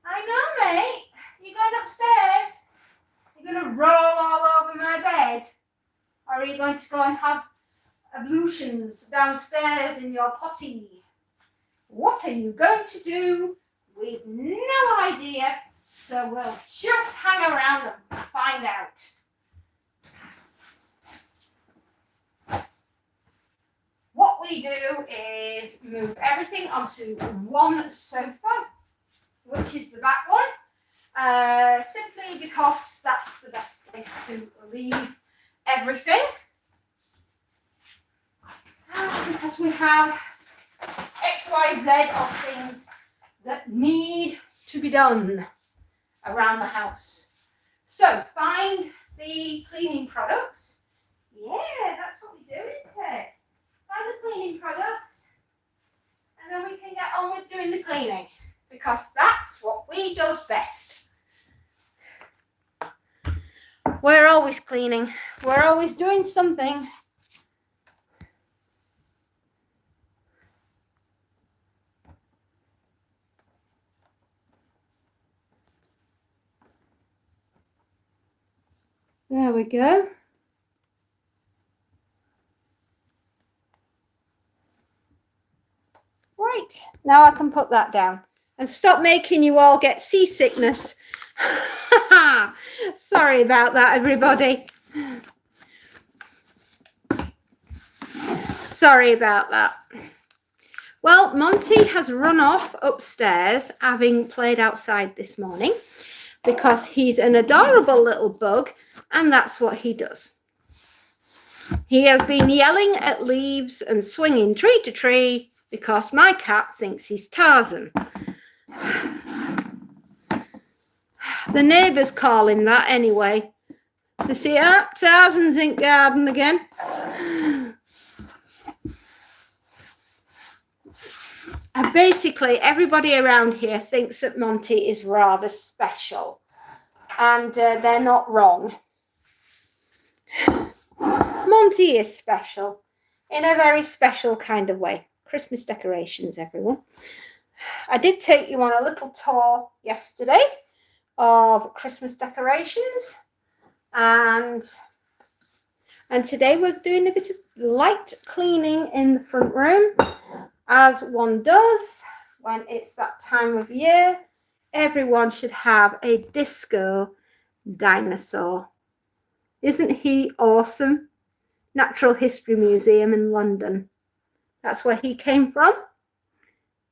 I know, mate. You going upstairs? You're going to roll all over my bed? Or are you going to go and have ablutions downstairs in your potty? What are you going to do? We've no idea. So we'll just hang around and find out. What we do is move everything onto one sofa, which is the back one, simply because that's the best place to leave everything. And because we have XYZ of things that need to be done around the house. So find the cleaning products. Yeah, that's what we do, isn't it? Find the cleaning products and then we can get on with doing the cleaning, because that's what we does best. We're always cleaning. We're always doing something. There we go. Right, now I can put that down and stop making you all get seasickness. Sorry about that, everybody. Sorry about that. Well, Monty has run off upstairs, having played outside this morning, because he's an adorable little bug, and that's what he does. He has been yelling at leaves and swinging tree to tree because my cat thinks he's Tarzan. The neighbours call him that anyway. They say, "Ah, Tarzan's in garden again." And basically, everybody around here thinks that Monty is rather special, and they're not wrong. Monty is special in a very special kind of way. Christmas decorations, everyone. I did take you on a little tour yesterday of Christmas decorations, and today we're doing a bit of light cleaning in the front room, as one does when it's that time of year. Everyone should have a disco dinosaur. Isn't he awesome? Natural History Museum in London. That's where he came from.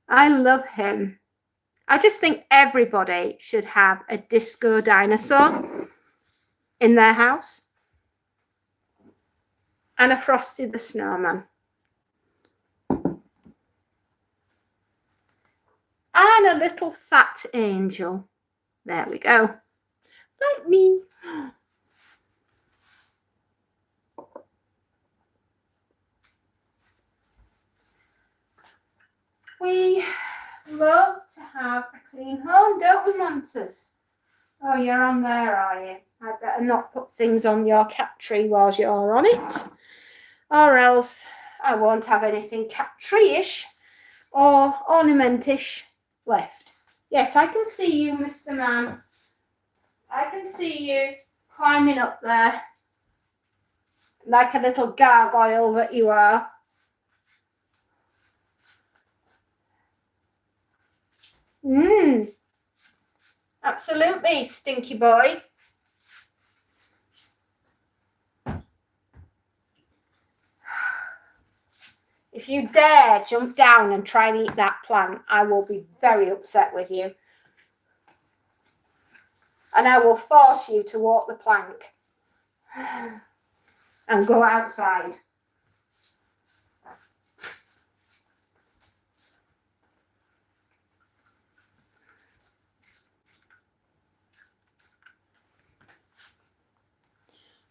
I love him. I just think everybody should have a disco dinosaur in their house and a Frosty the Snowman. And a little fat angel. There we go. Like me. We love to have a clean home, don't we, Montes? Oh, you're on there, are you? I'd better not put things on your cat tree whilst you're on it, or else I won't have anything cat tree-ish or ornamentish left. Yes, I can see you, Mr. Man. I can see you climbing up there like a little gargoyle that you are. Absolutely, stinky boy. If you dare jump down and try and eat that plant, I will be very upset with you. And I will force you to walk the plank and go outside.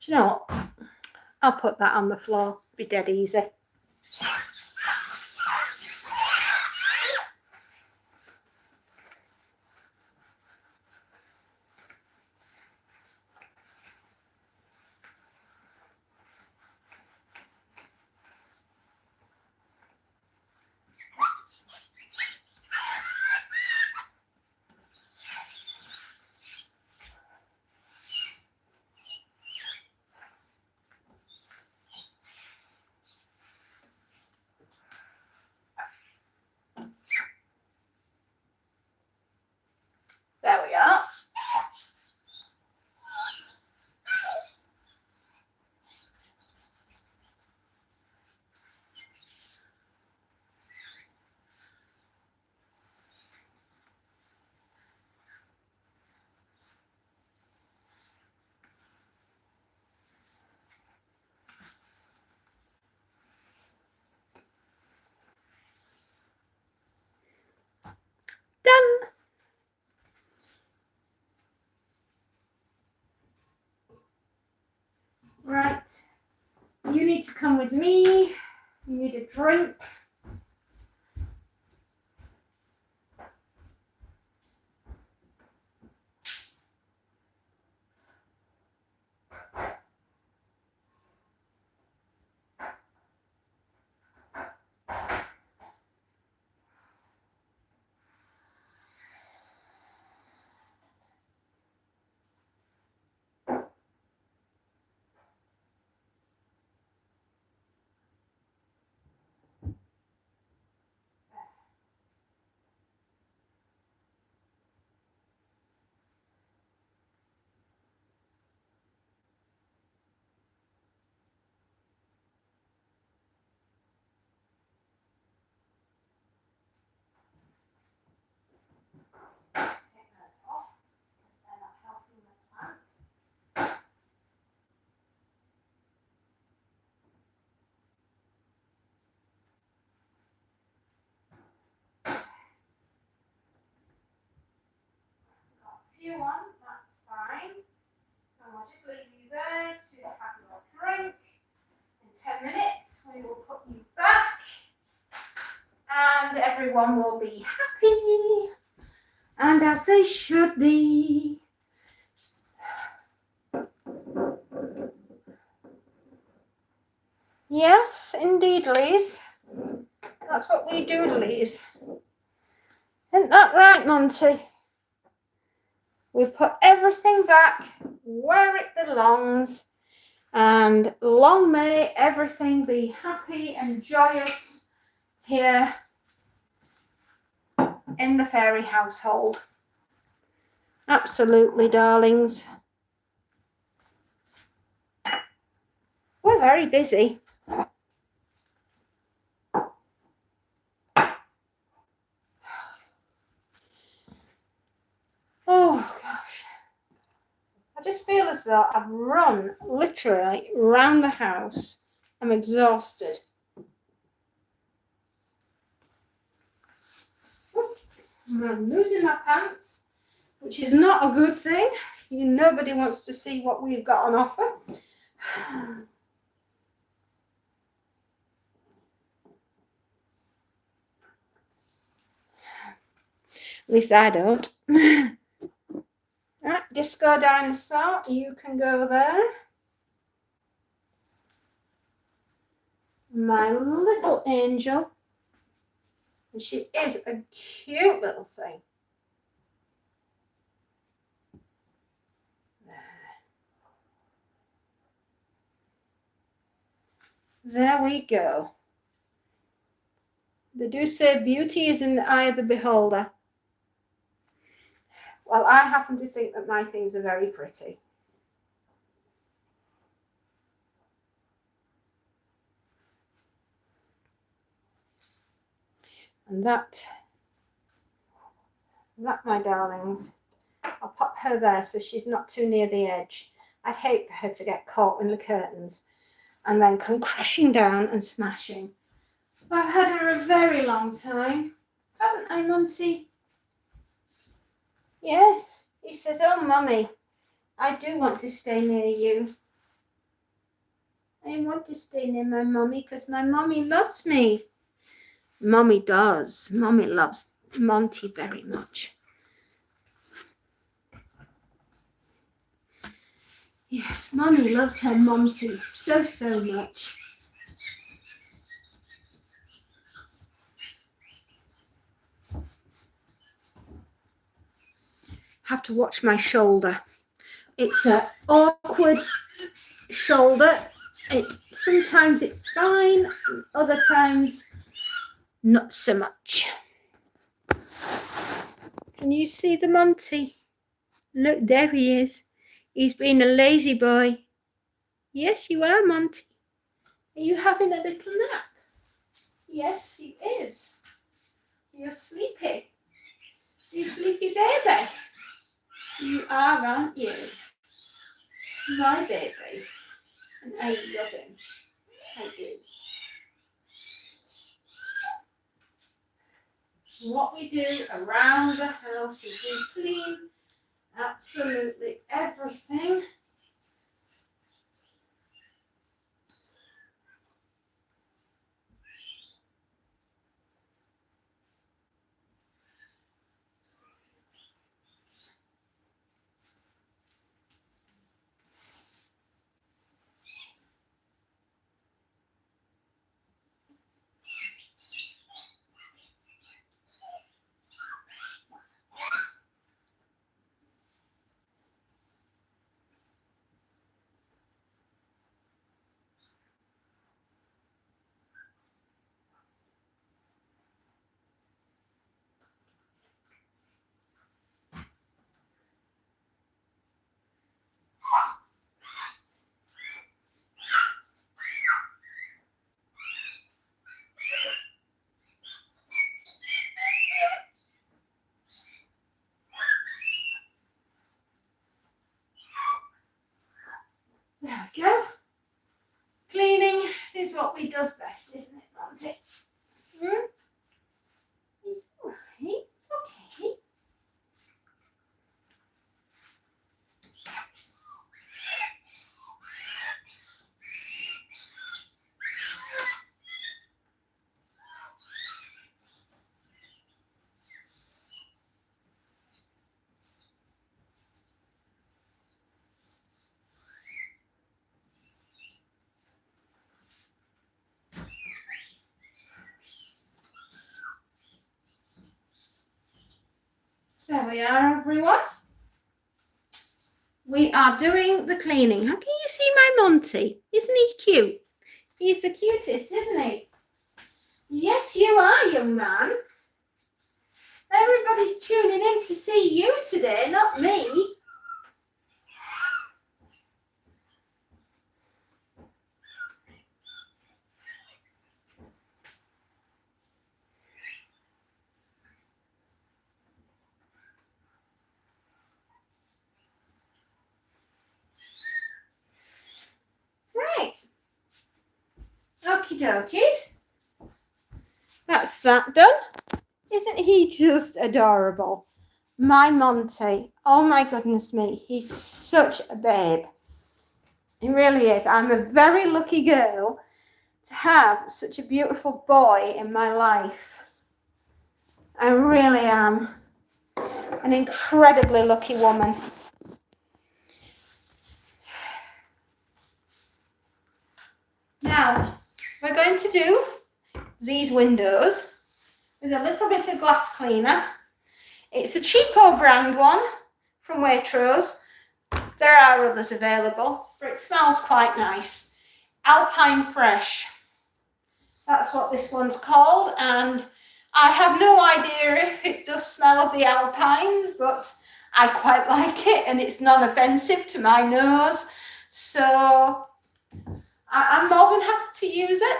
Do you know what? I'll put that on the floor. Be dead easy. There we are. Done. Right. You need to come with me. You need a drink. you want, that's fine. And we'll just leave you there to have your drink. In 10 minutes, we will put you back. And everyone will be happy. And as they should be. Yes, indeed, Liz. That's what we do, Liz. Isn't that right, Monty? We put everything back where it belongs, and long may everything be happy and joyous here in the fairy household. Absolutely, darlings. We're very busy. Oh, gosh. I just feel as though I've run literally round the house. I'm exhausted. I'm losing my pants, which is not a good thing. Nobody wants to see what we've got on offer. At least I don't. Right, Disco Dinosaur, you can go there. My little angel. And she is a cute little thing. There we go. They do say beauty is in the eye of the beholder. Well, I happen to think that my things are very pretty. And that, my darlings, I'll pop her there so she's not too near the edge. I'd hate for her to get caught in the curtains and then come crashing down and smashing. I've had her a very long time, haven't I, Monty? Yes, he says, oh, Mummy, I do want to stay near you. I want to stay near my mummy because my mummy loves me. Mummy does. Mummy loves Monty very much. Yes, Mummy loves her Monty so, so much. Have to watch my shoulder. It's an awkward shoulder. Sometimes it's fine, other times not so much. Can you see the Monty? Look, there he is. He's been a lazy boy. Yes, you are, Monty. Are you having a little nap? Yes, he is. You're sleepy. You sleepy baby. You are, aren't you? My baby. And I love him. I do. What we do around the house is we clean absolutely everything. we are, everyone. We are doing the cleaning. How can you see my Monty? Isn't he cute? He's the cutest, isn't he? Yes, you are, young man. Everybody's tuning in to see you today, not me. Right. Okie dokies. That's that done. Isn't he just adorable? My Monty. Oh my goodness me. He's such a babe. He really is. I'm a very lucky girl to have such a beautiful boy in my life. I really am an incredibly lucky woman. Now, we're going to do these windows with a little bit of glass cleaner. It's a cheapo brand one from Waitrose. There are others available, but it smells quite nice. Alpine Fresh. That's what this one's called, and I have no idea if it does smell of the alpines, but I quite like it, and it's non-offensive to my nose, so I'm more than happy to use it.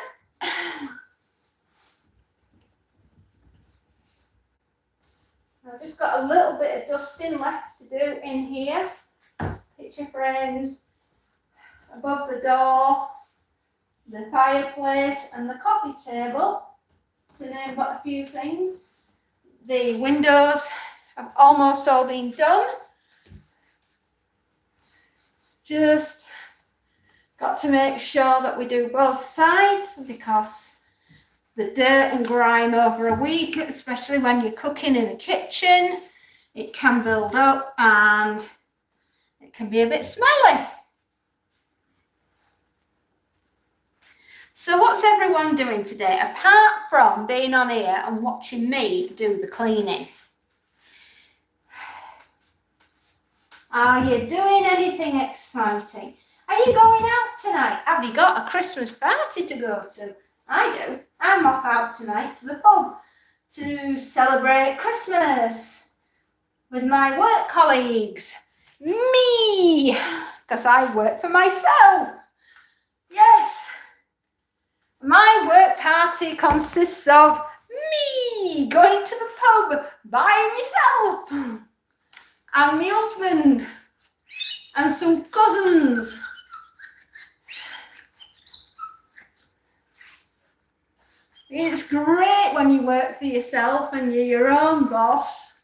I've just got a little bit of dusting left to do in here. Picture frames above the door, the fireplace and the coffee table, to name but a few things. The windows have almost all been done. Just got to make sure that we do both sides, because the dirt and grime over a week, especially when you're cooking in a kitchen, it can build up and it can be a bit smelly. So what's everyone doing today, apart from being on here and watching me do the cleaning? Are you doing anything exciting? Are you going out tonight? Have you got a Christmas party to go to? I do. I'm off out tonight to the pub to celebrate Christmas with my work colleagues. Me! Because I work for myself. Yes. My work party consists of me going to the pub by myself and my husband and some cousins. It's great when you work for yourself and you're your own boss.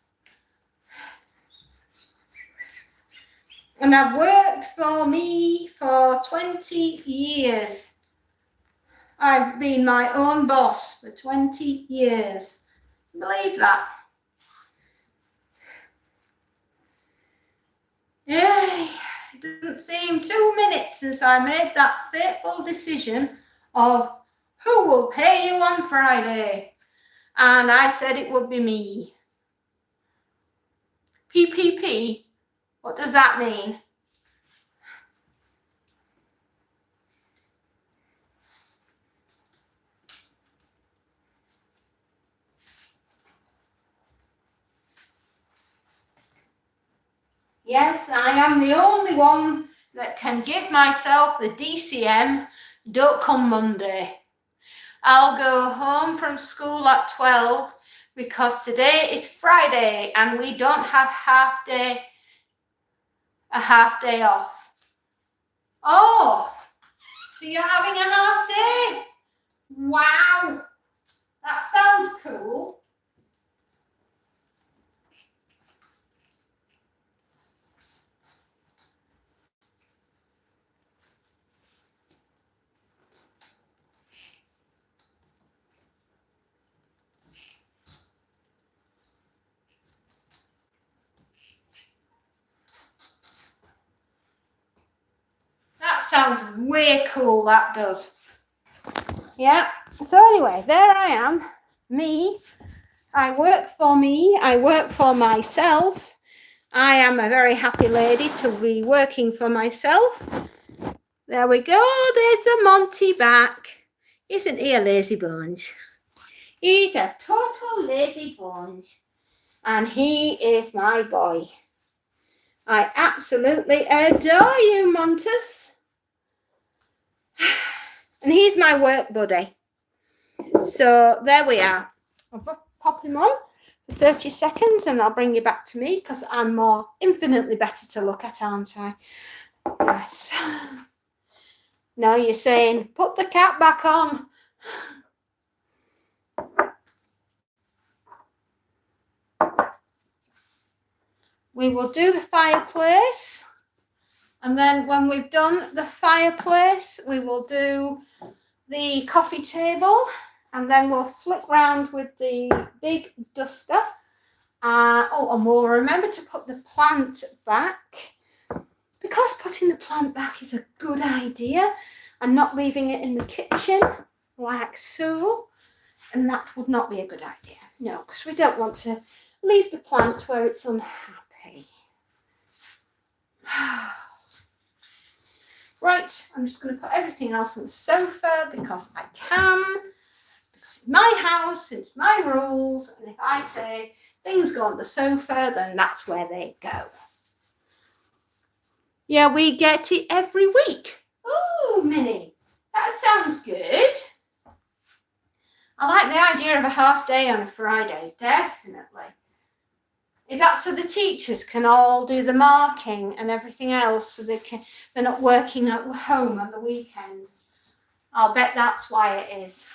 And I've worked for me for 20 years. I've been my own boss for 20 years. Believe that? Yeah, it doesn't seem 2 minutes since I made that fateful decision of who will pay you on Friday? And I said it would be me. PPP, what does that mean? Yes, I am the only one that can give myself the DCM, don't come Monday. I'll go home from school at 12 because today is Friday and we don't have a half day off. Oh, so you're having a half day? Wow, that sounds cool. That sounds way cool, that does. Yeah, so anyway, there I am, me I work for me. I work for myself. I am a very happy lady to be working for myself. There we go. There's the Monty back. Isn't he a lazy bones? He's a total lazy bones. And he is my boy. I absolutely adore you, Montus. And he's my work buddy. So there we are. I'll pop him on for 30 seconds and I'll bring you back to me because I'm more infinitely better to look at, aren't I? Yes. Now you're saying, put the cap back on. We will do the fireplace. And then when we've done the fireplace, we will do the coffee table. And then we'll flick round with the big duster. And we'll remember to put the plant back. Because putting the plant back is a good idea and not leaving it in the kitchen like so. And that would not be a good idea. No, because we don't want to leave the plant where it's unhappy. Right, I'm just going to put everything else on the sofa because I can. Because it's my house, it's my rules. And if I say things go on the sofa, then that's where they go. Yeah, we get it every week. Oh, Minnie, that sounds good. I like the idea of a half day on a Friday, definitely. Is that so the teachers can all do the marking and everything else so they're not working at home on the weekends? I'll bet that's why it is.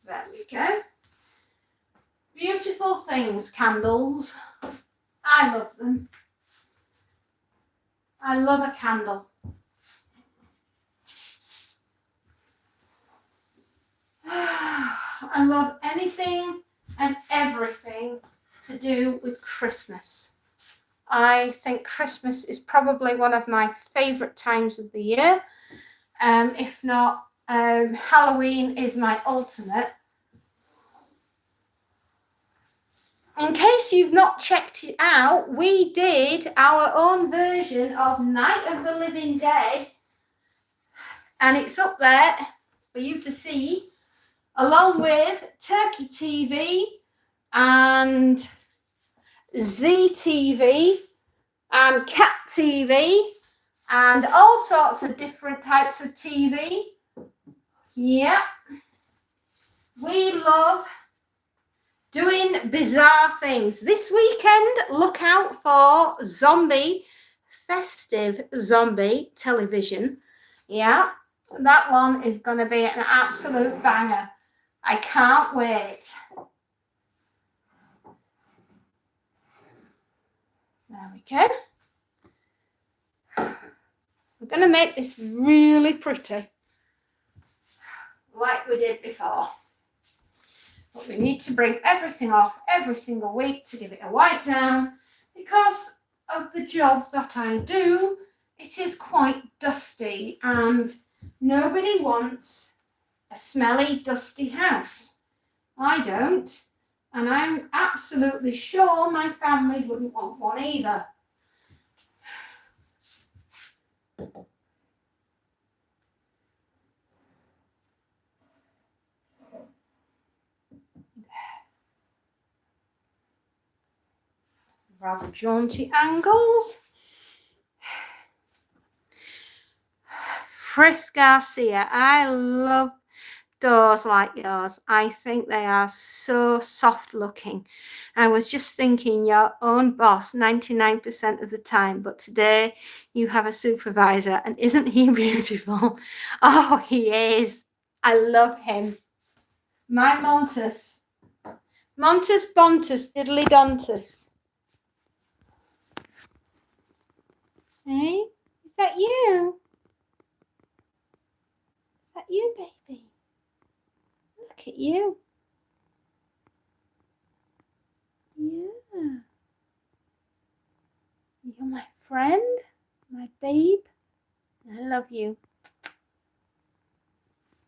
There we go. Beautiful things, candles. I love them. I love a candle. I love anything and everything to do with Christmas. I think Christmas is probably one of my favourite times of the year. If not, Halloween is my ultimate. In case you've not checked it out, we did our own version of Night of the Living Dead. And it's up there for you to see, along with Turkey TV and ZTV and Cat TV and all sorts of different types of TV. Yeah. We love doing bizarre things. This weekend, look out for festive zombie television. Yeah, that one is going to be an absolute banger. I can't wait. There we go. We're going to make this really pretty, like we did before. But we need to bring everything off every single week to give it a wipe down. Because of the job that I do, it is quite dusty and nobody wants a smelly, dusty house. I don't. And I'm absolutely sure my family wouldn't want one either. Rather jaunty angles. Frith Garcia, I love doors like yours. I think they are so soft looking. I was just thinking your own boss 99% of the time, but today you have a supervisor and isn't he beautiful? Oh, he is. I love him. My Montus. Montus Bontus Diddly Dontus. Hey, is that you? Is that you, baby? Look at you. Yeah. You're my friend, my babe. I love you.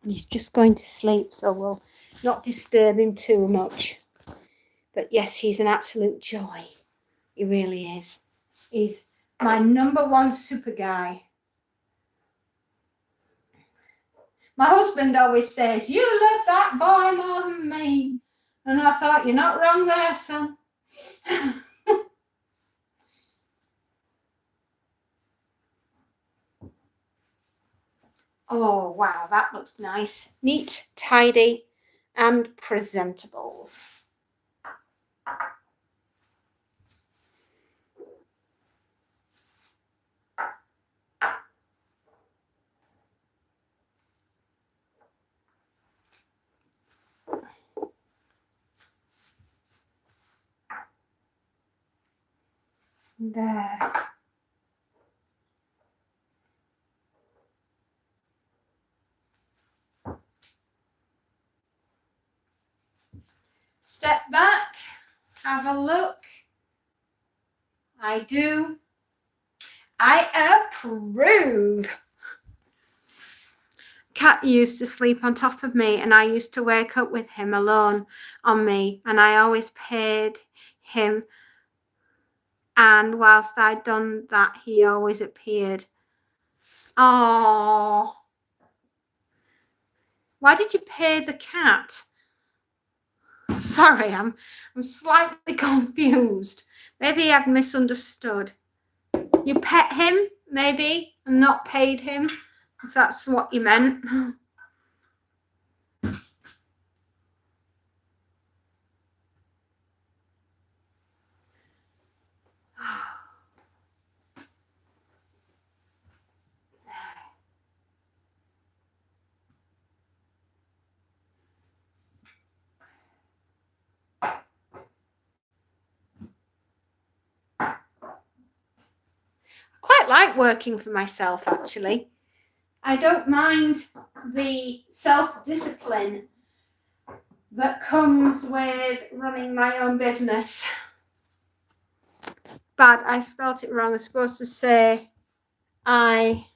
And he's just going to sleep, so we'll not disturb him too much. But yes, he's an absolute joy. He really is. He's my number one super guy. My husband always says, "You love that boy more than me." And I thought, you're not wrong there, son. Oh, wow, that looks nice. Neat, tidy, and presentables. There. Step back, have a look. I approve. Cat used to sleep on top of me, and I used to wake up with him alone on me, and I always paid him. And whilst I'd done that, he always appeared. Oh, why did you pay the cat? Sorry, I'm slightly confused. Maybe I've misunderstood. You pet him, maybe, and not paid him, if that's what you meant. Quite like working for myself, actually. I don't mind the self-discipline that comes with running my own business. But I spelt it wrong. I'm supposed to say I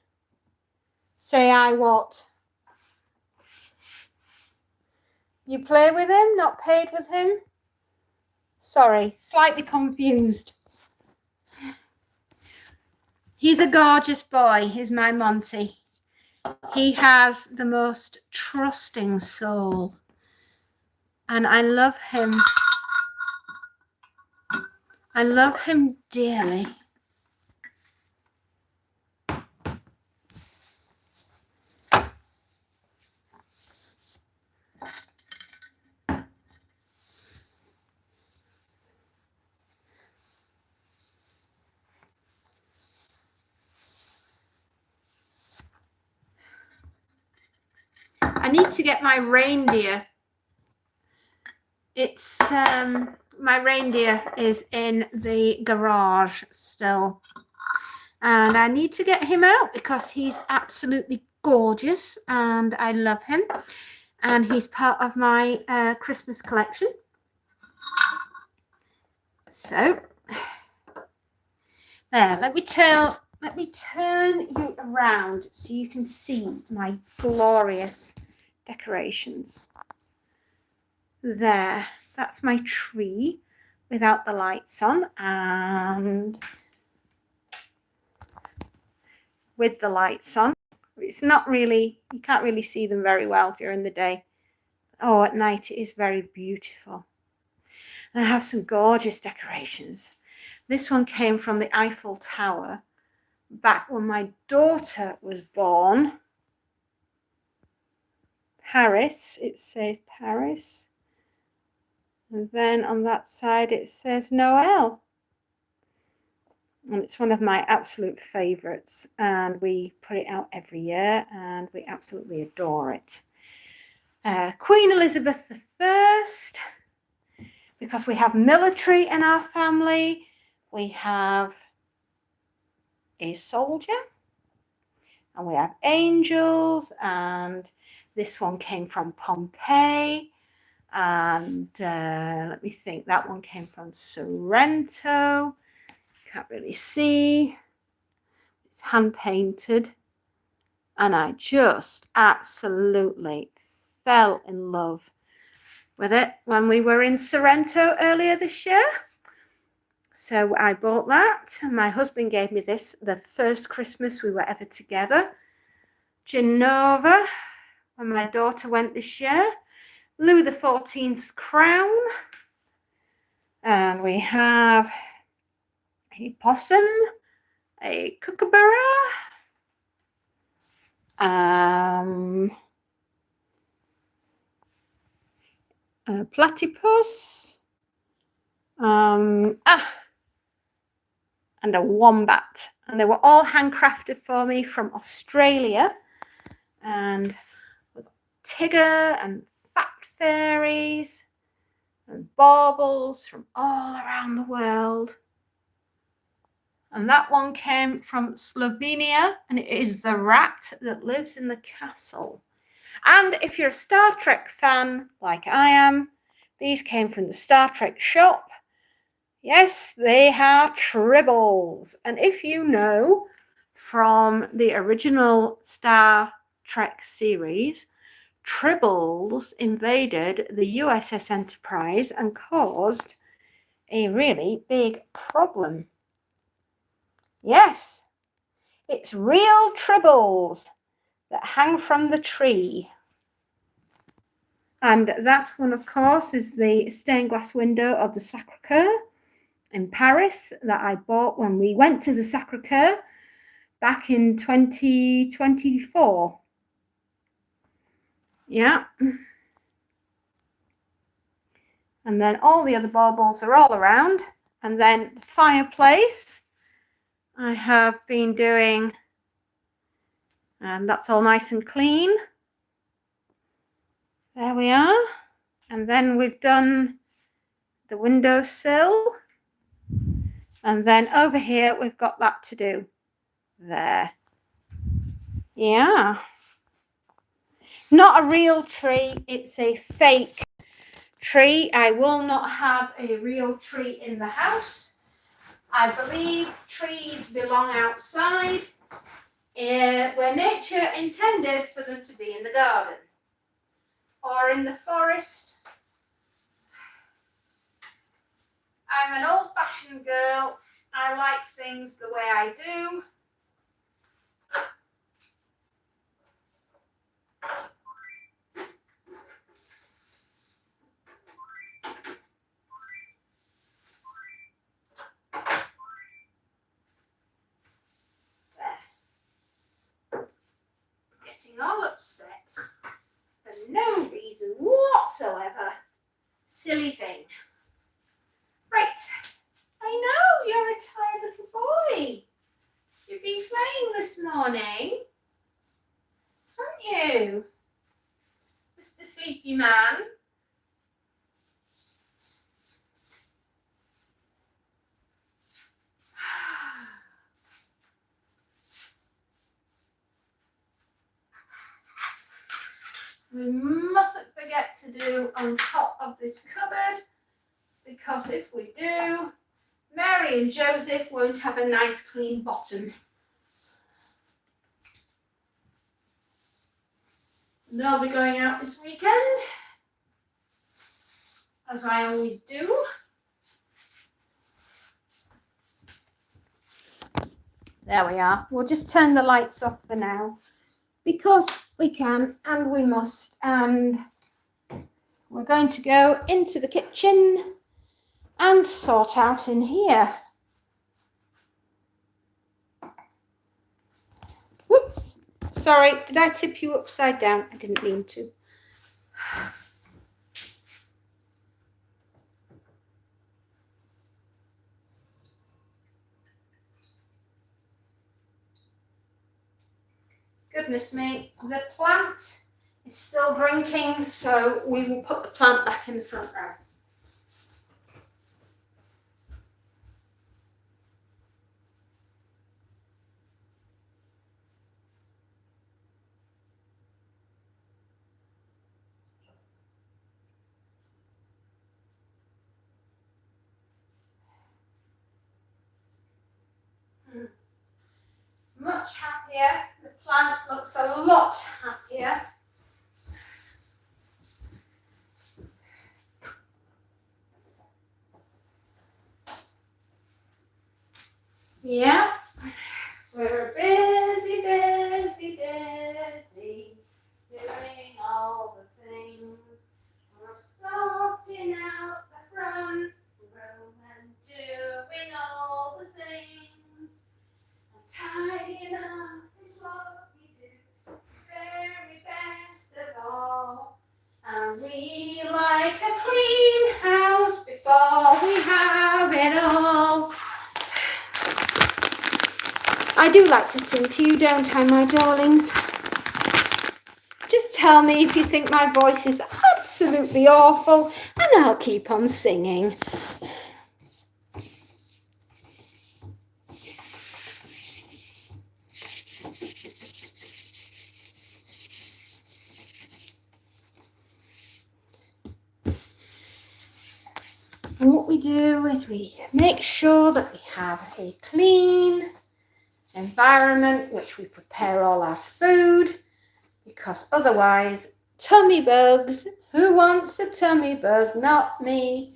what? You play with him, not paid with him? Sorry, slightly confused. He's a gorgeous boy, is my Monty. He has the most trusting soul. And I love him. I love him dearly. I need to get my reindeer. It's my reindeer is in the garage still, and I need to get him out because he's absolutely gorgeous and I love him, and he's part of my Christmas collection. So there, let me turn you around so you can see my glorious decorations. There, that's my tree without the lights on, and with the lights on. It's not really, you can't really see them very well during the day. Oh, at night it is very beautiful. And I have some gorgeous decorations. This one came from the Eiffel Tower back when my daughter was born. Paris, it says Paris. And then on that side it says Noel. And it's one of my absolute favorites, and we put it out every year and we absolutely adore it. Queen Elizabeth I, because we have military in our family. We have a soldier, and we have angels, and this one came from Pompeii, and let me think, that one came from Sorrento. Can't really see. It's hand painted. And I just absolutely fell in love with it when we were in Sorrento earlier this year. So I bought that, and my husband gave me this the first Christmas we were ever together. Genova, when my daughter went this year. Louis XIV's crown. And we have a possum, a kookaburra, a platypus, and a wombat. And they were all handcrafted for me from Australia. And Tigger and fact fairies and baubles from all around the world. And that one came from Slovenia, and it is the rat that lives in the castle. And if you're a Star Trek fan like I am, these came from the Star Trek shop. Yes, they are tribbles. And if you know from the original Star Trek series, tribbles invaded the USS Enterprise and caused a really big problem. Yes, it's real tribbles that hang from the tree. And that one, of course, is the stained glass window of the Sacré-Cœur in Paris that I bought when we went to the Sacré-Cœur back in 2024. Yeah. And then all the other baubles are all around. And then the fireplace I have been doing, and that's all nice and clean. There we are. And then we've done the windowsill. And then over here, we've got that to do. There. Yeah. Not a real tree. It's a fake tree. I will not have a real tree in the house. I believe trees belong outside, where nature intended for them to be in the garden or in the forest. I'm an old-fashioned girl. I like things the way I do. There. Getting all upset for no reason whatsoever. Silly thing. Right. I know you're a tired little boy. You've been playing this morning, haven't you, Mr. Sleepy Man? We mustn't forget to do on top of this cupboard, because if we do, Mary and Joseph won't have a nice clean bottom. They'll be going out this weekend, as I always do. There we are. We'll just turn the lights off for now, because we can and we must. And we're going to go into the kitchen and sort out in here. Whoops. Sorry, did I tip you upside down? I didn't mean to. Goodness me, the plant is still drinking, so we will put the plant back in the front row. Much happier. The plant looks a lot happier. Yeah, we're busy, doing all the things. We're sorting out the front room and doing all the things. And tidying up is what we do, very best of all. And we like a clean house before we have it all. I do like to sing to you, don't I, my darlings? Just tell me if you think my voice is absolutely awful, and I'll keep on singing. And what we do is we make sure that we have a clean environment which we prepare all our food, because otherwise tummy bugs. Who wants a tummy bug? Not me.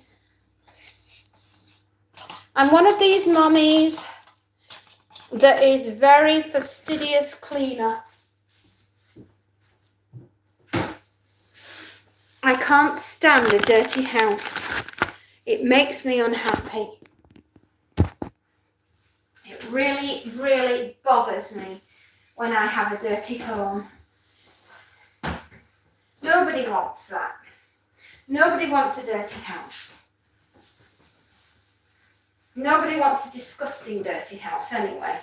I'm one of these mummies that is very fastidious cleaner. I can't stand a dirty house. It makes me unhappy. It really, really bothers me when I have a dirty home. Nobody wants that. Nobody wants a dirty house. Nobody wants a disgusting dirty house anyway.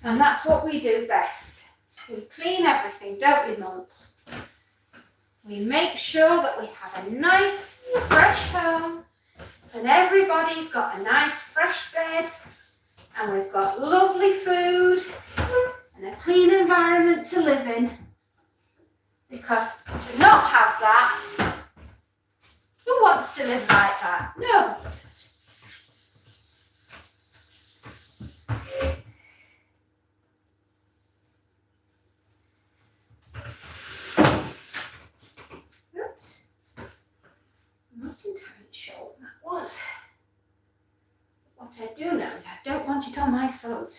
And that's what we do best. We clean everything, don't we, mums? We make sure that we have a nice, fresh home, and everybody's got a nice, fresh bed, and we've got lovely food and a clean environment to live in. Because to not have that, who wants to live like that? Nobody does. Oops. I'm not entirely sure what that was. What I do know is I don't want it on my foot.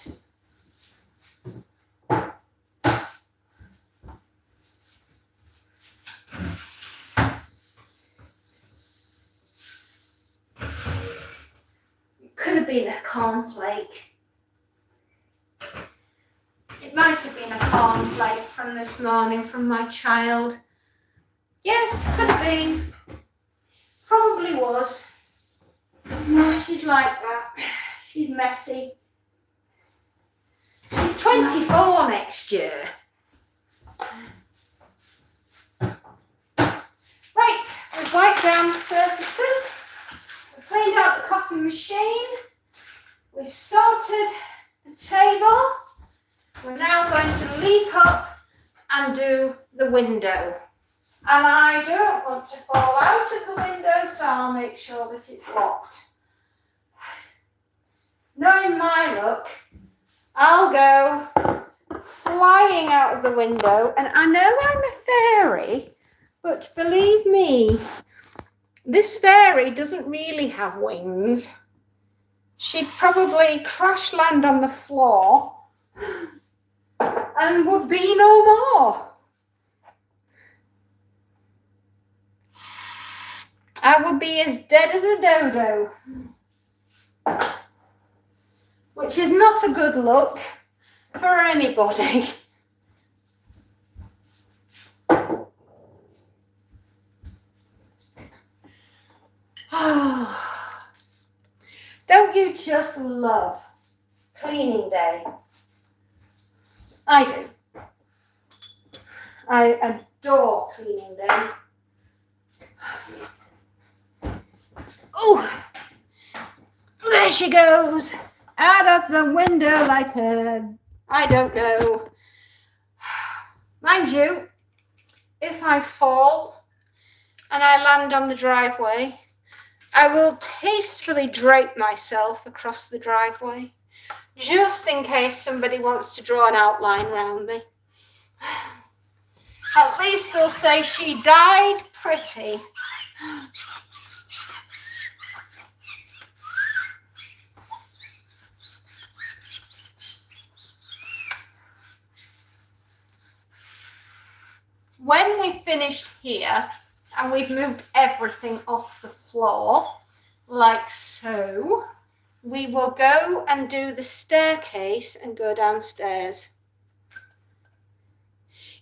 It could have been a cornflake. It might have been a cornflake from this morning from my child. Yes, could have been. Probably was. She's like that. She's messy. She's 24 next year. Right, we've wiped down the surfaces. We've cleaned out the coffee machine. We've sorted the table. We're now going to leap up and do the window. And I don't want to fall out of the window, so I'll make sure that it's locked. Knowing my luck, I'll go flying out of the window. And I know I'm a fairy, but believe me, this fairy doesn't really have wings. She'd probably crash land on the floor and would be no more. I would be as dead as a dodo, which is not a good look for anybody. Don't you just love cleaning day? I do. I adore cleaning day. Oh, there she goes, out of the window like a, I don't know. Mind you, if I fall and I land on the driveway, I will tastefully drape myself across the driveway just in case somebody wants to draw an outline round me. At least they'll say she died pretty. When we've finished here and we've moved everything off the floor, like so, we will go and do the staircase and go downstairs.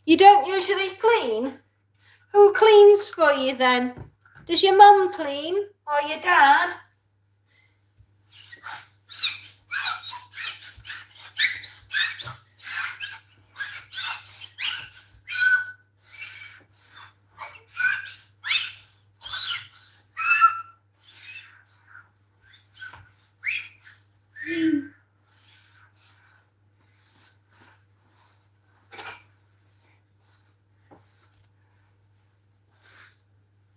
You don't usually clean? Who cleans for you then? Does your mum clean or your dad?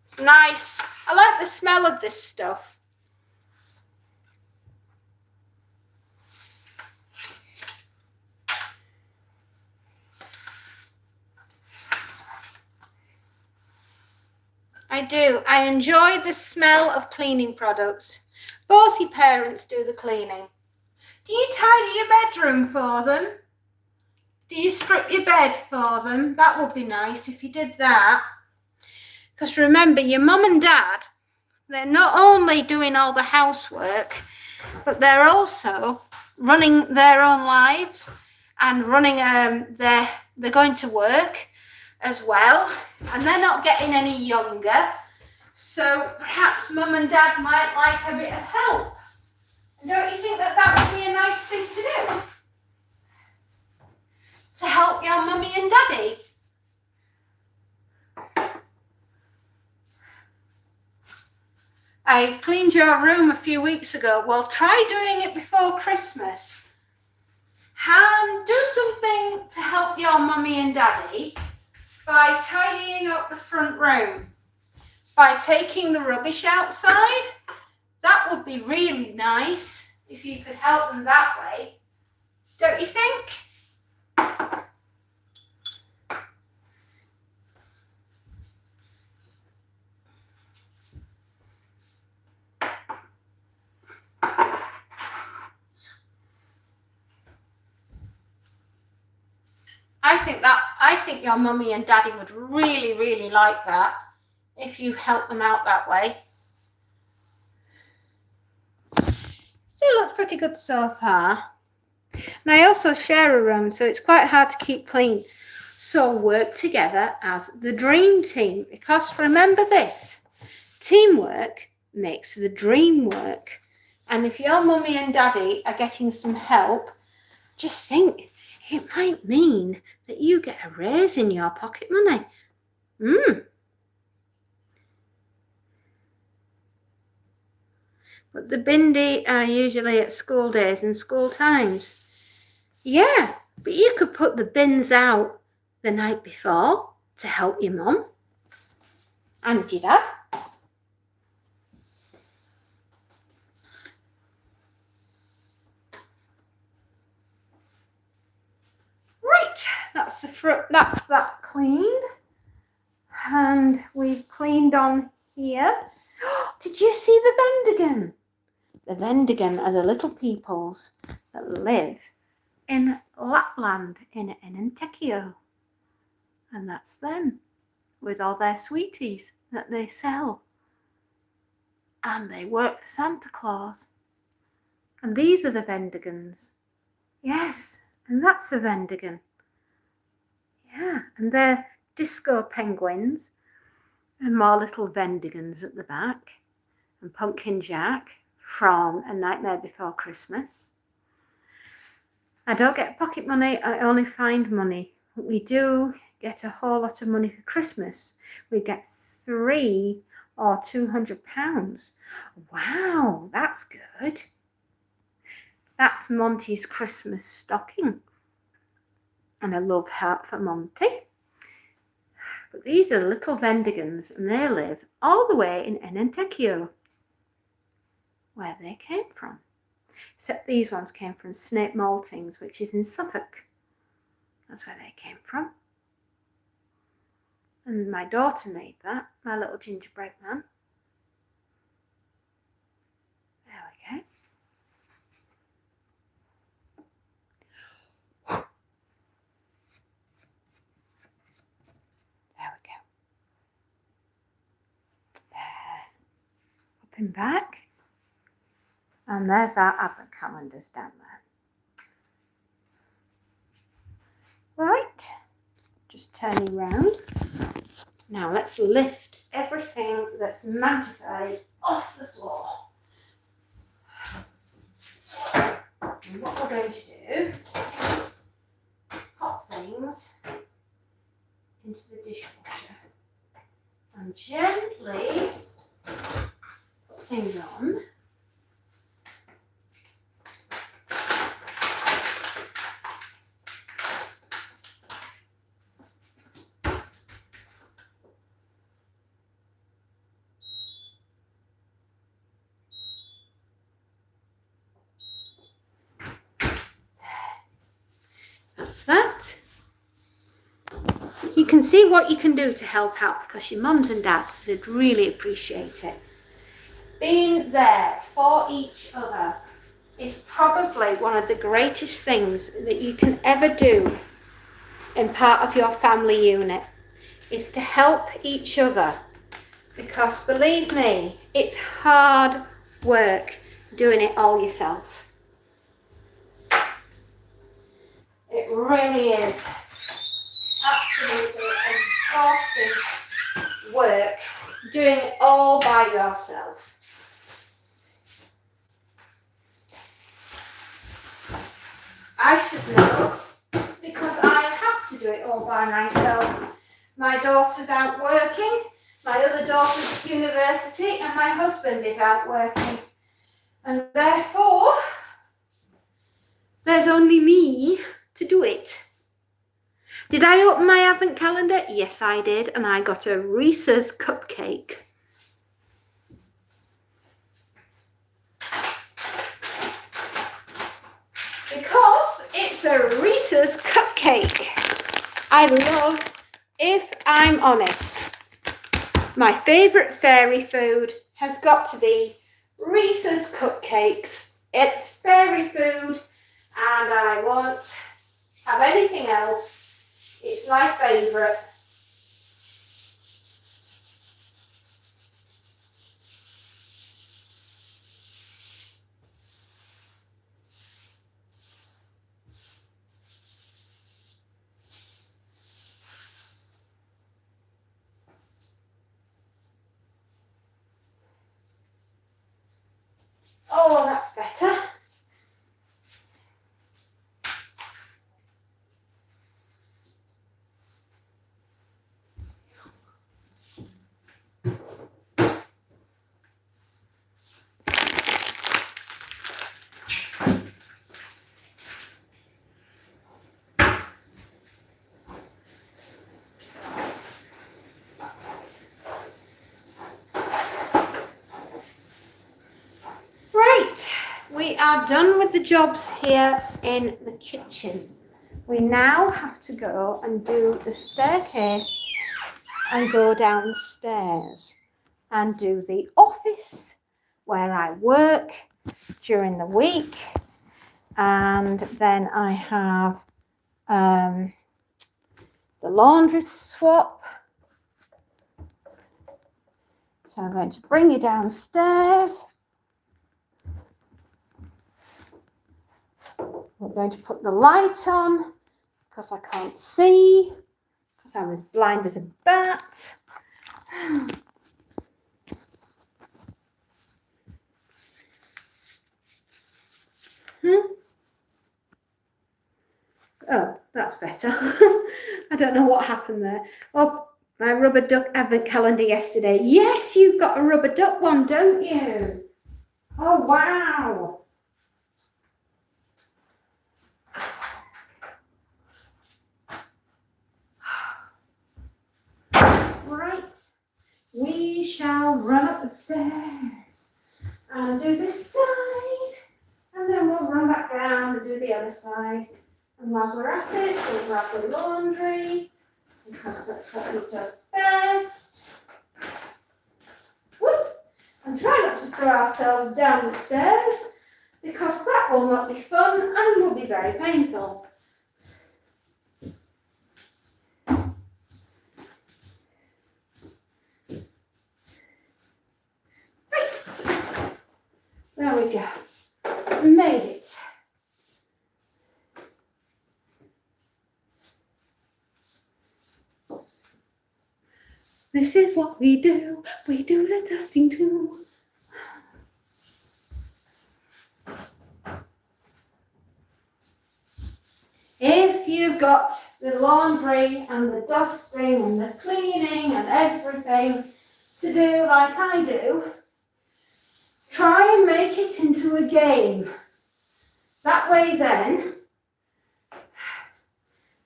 It's nice. I like the smell of this stuff. I do. I enjoy the smell of cleaning products. Both your parents do the cleaning. Do you tidy your bedroom for them? Do you strip your bed for them? That would be nice if you did that. Because remember, your mum and dad, they're not only doing all the housework, but they're also running their own lives and running, they're going to work as well, and they're not getting any younger. So perhaps mum and dad might like a bit of help. And don't you think that that would be a nice thing to do? To help your mummy and daddy? I cleaned your room a few weeks ago. Well, try doing it before Christmas. Do something to help your mummy and daddy by tidying up the front room, by taking the rubbish outside. That would be really nice if you could help them that way. Don't you think? I think your mummy and daddy would really, really like that if you help them out that way. They look pretty good so far. And I also share a room, so it's quite hard to keep clean. So work together as the dream team, because remember this, teamwork makes the dream work. And if your mummy and daddy are getting some help, just think, it might mean that you get a raise in your pocket money. But the bindi are usually at school days and school times. Yeah, but you could put the bins out the night before to help your mum and your dad. Right, that's that cleaned. And we've cleaned on here. Did you see the Vendigan? The Vendigan are the little peoples that live in Lapland in Enontekiö. And that's them with all their sweeties that they sell. And they work for Santa Claus. And these are the Vendigans. Yes, and that's a Vendigan. Yeah, and they're disco penguins and more little Vendigans at the back. And Pumpkin Jack from A Nightmare Before Christmas. I don't get pocket money, I only find money. We do get a whole lot of money for Christmas. We get £300 or £200. Wow, that's good. That's Monty's Christmas stocking. And a love heart for Monty. But these are little Vendigans, and they live all the way in Enontekiö, where they came from. except these ones came from Snape Maltings, which is in Suffolk. That's where they came from. And my daughter made that, my little gingerbread man. There we go. There we go. There. Up and back. And there's our advent calendars down there. Right. Just turn you round. Now let's lift everything that's magnified off the floor. And what we're going to do, pop things into the dishwasher and gently put things on. That's that. You can see what you can do to help out, because your mums and dads would really appreciate it. Being there for each other is probably one of the greatest things that you can ever do in part of your family unit, is to help each other, because believe me, it's hard work doing it all yourself. It really is absolutely exhausting work doing it all by yourself. I should know, because I have to do it all by myself. My daughter's out working, my other daughter's at university, and my husband is out working. And therefore, there's only me to do it. Did I open my advent calendar? Yes, I did, and I got a Reese's cupcake. Because it's a Reese's cupcake. I love, if I'm honest, my favourite fairy food has got to be Reese's cupcakes. It's fairy food, and I won't have anything else. It's my favourite. Oh, that's better. We are done with the jobs here in the kitchen. We now have to go and do the staircase and go downstairs and do the office where I work during the week. And then I have the laundry to swap. So I'm going to bring you downstairs. We're going to put the light on because I can't see, because I'm as blind as a bat. Oh, that's better. I don't know what happened there. Oh, my rubber duck advent calendar yesterday. Yes, you've got a rubber duck one, don't you? Oh, wow. Right, we shall run up the stairs and do this side, and then the other side. And whilst we're at it, we'll grab the laundry, because that's what it does best. Whoop! And try not to throw ourselves down the stairs, because that will not be fun and will be very painful. Right. There we go. We made it. This is what we do the dusting too. If you've got the laundry and the dusting and the cleaning and everything to do like I do, try and make it into a game. That way then,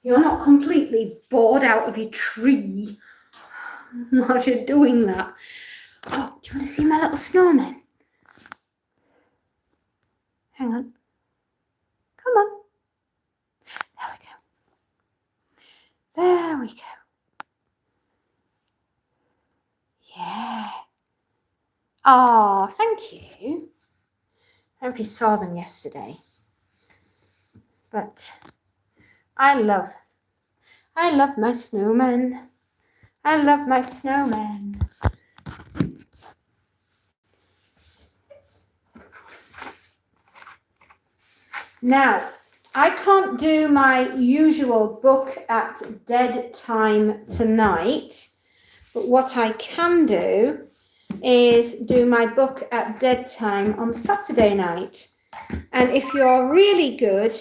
you're not completely bored out of your tree while you're doing that. Oh, do you want to see my little snowman? Hang on. Come on. There we go. There we go. Yeah. Oh, thank you. I hope you saw them yesterday. But I love my snowman. I love my snowman. Now, I can't do my usual book at dead time tonight, but what I can do is do my book at dead time on Saturday night. And if you're really good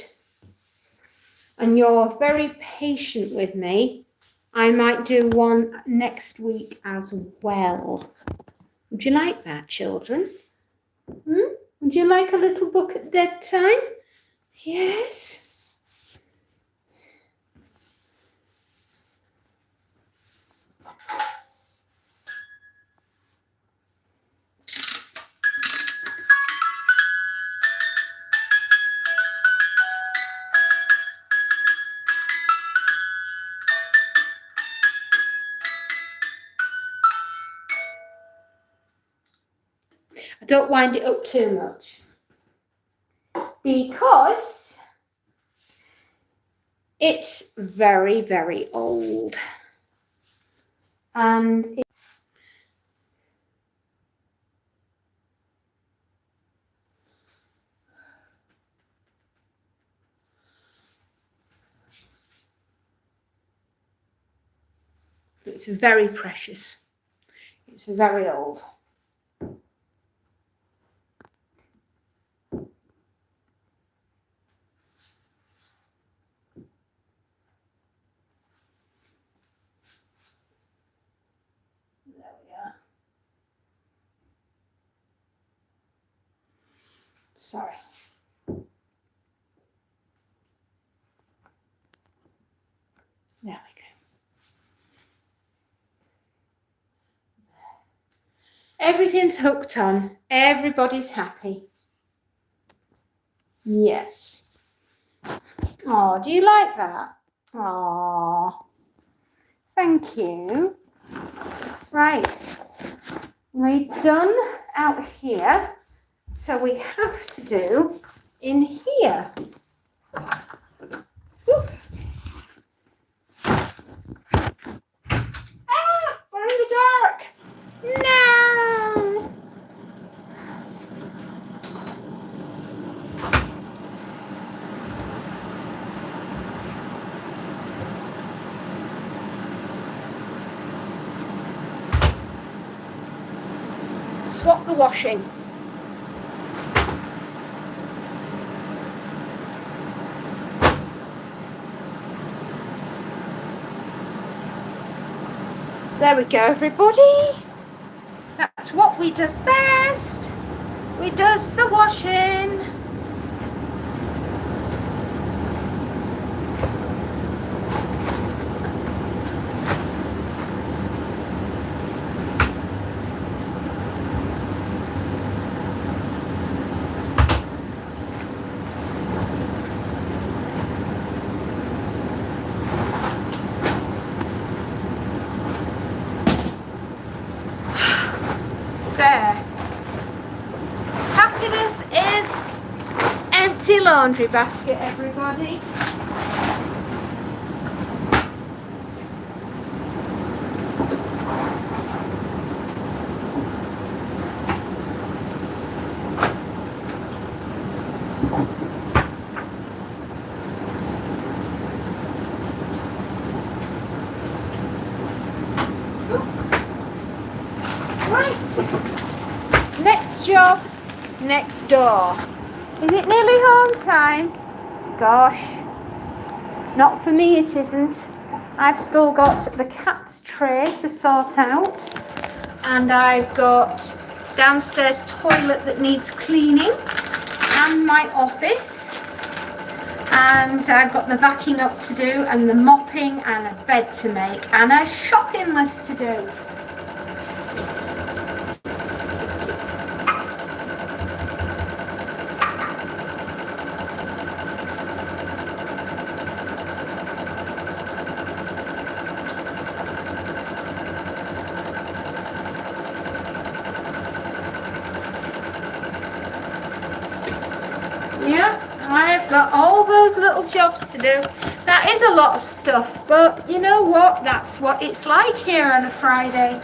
and you're very patient with me, I might do one next week as well. Would you like that, children? Would you like a little book at dead time? Yes. I don't wind it up too much because it's very, very old. And it's very precious. It's very old. Sorry. There we go. Everything's hooked on. Everybody's happy. Yes. Oh, do you like that? Oh, thank you. Right. We're done out here. So we have to do in here. Whew. Ah, we're in the dark. No. Swap the washing. There we go, everybody. That's what we does best. We does the washing. laundry basket, everybody. Right, next job, next door. Is it nearly home time? Gosh, not for me it isn't. I've still got the cat's tray to sort out, and I've got downstairs toilet that needs cleaning, and my office, and I've got the vacuuming up to do, and the mopping, and a bed to make, and a shopping list to do. Yeah, I've got all those little jobs to do. That is a lot of stuff, but you know what? That's what it's like here on a Friday.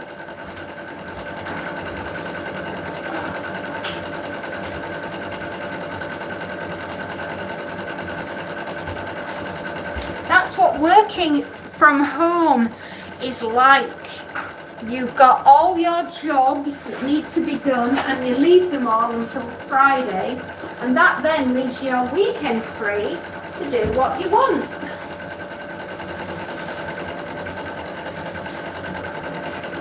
That's what working from home is like. You've got all your jobs that need to be done, and you leave them all until Friday, and that then leaves your weekend free to do what you want.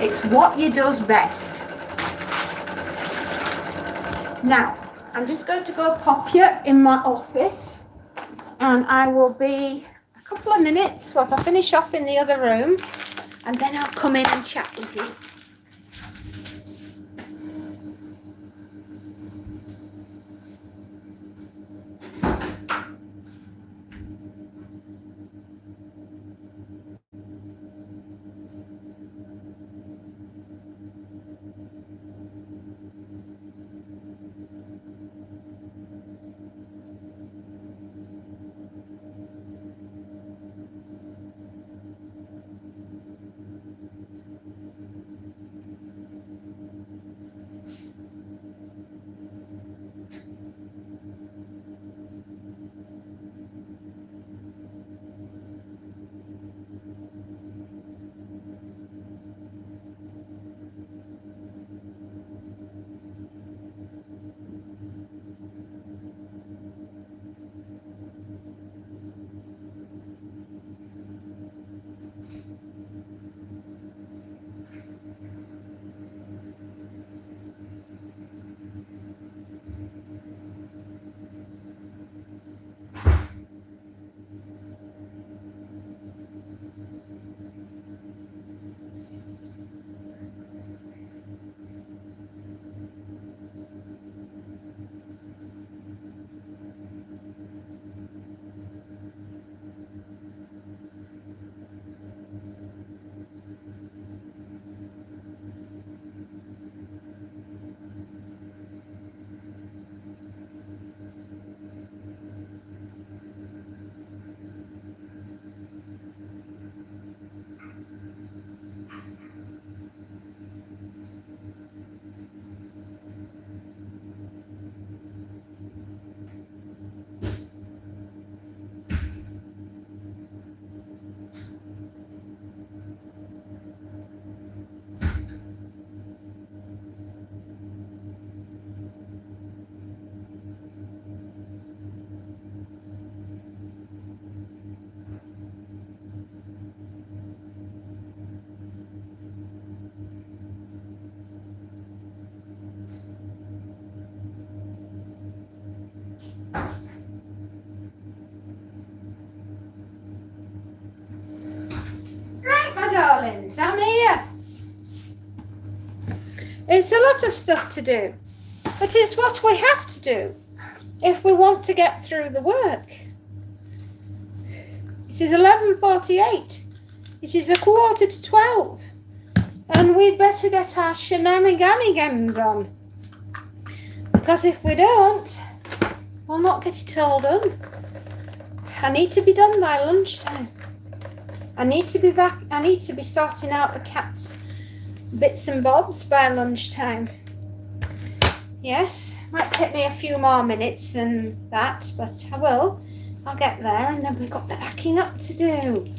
It's what you does best. Now, I'm just going to go pop you in my office, and I will be a couple of minutes whilst I finish off in the other room, and then I'll come in and chat with you. Right, my darlings, I'm here. It's a lot of stuff to do, but it's what we have to do if we want to get through the work. It is 11:48. It is 11:45, and we'd better get our shenanigans on, because if we don't, will not get it all done. I need to be done by lunchtime. I need to be back. I need to be sorting out the cat's bits and bobs by lunchtime. Yes, might take me a few more minutes than that, but I will. I'll get there, and then we've got the backing up to do.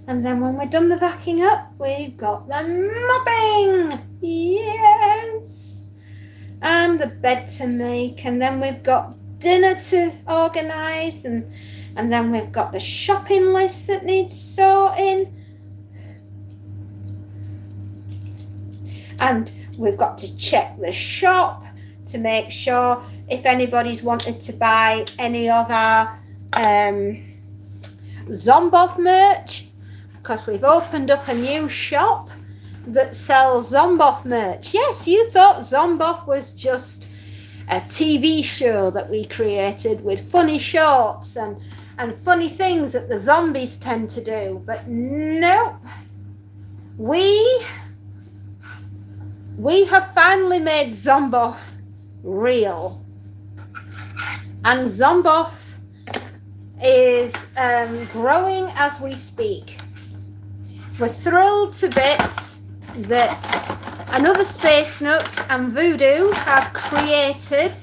And then when we're done the backing up, we've got the mopping. Yes. And the bed to make, and then we've got dinner to organise, and then we've got the shopping list that needs sorting. And we've got to check the shop to make sure if anybody's wanted to buy any of our Zomboff merch, because we've opened up a new shop that sells Zomboff merch. Yes, you thought Zomboff was just a TV show that we created with funny shorts and funny things that the zombies tend to do, but nope. We have finally made Zomboff real, and Zomboff is growing as we speak. We're thrilled to bits that Another Space Nut and Voodoo have created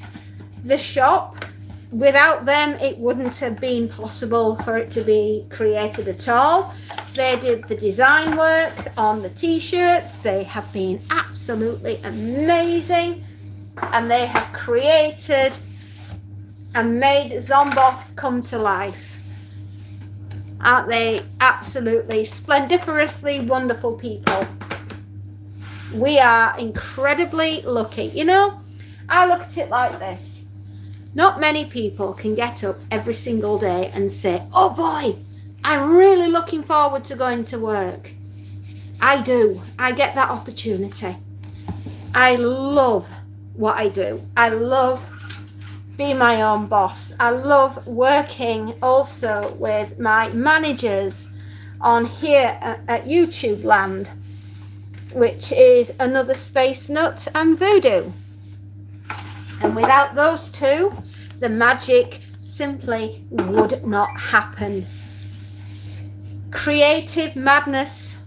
the shop. Without them, it wouldn't have been possible for it to be created at all. They did the design work on the t-shirts. They have been absolutely amazing, and they have created and made Zomboff come to life. Aren't they absolutely splendiferously wonderful people? We are incredibly lucky. You know, I look at it like this. Not many people can get up every single day and say, oh boy, I'm really looking forward to going to work. I do. I get that opportunity. I love what I do. I love being my own boss. I love working also with my managers on here at YouTube Land, which is Another Space Nut and Voodoo. And without those two, the magic simply would not happen. Creative madness.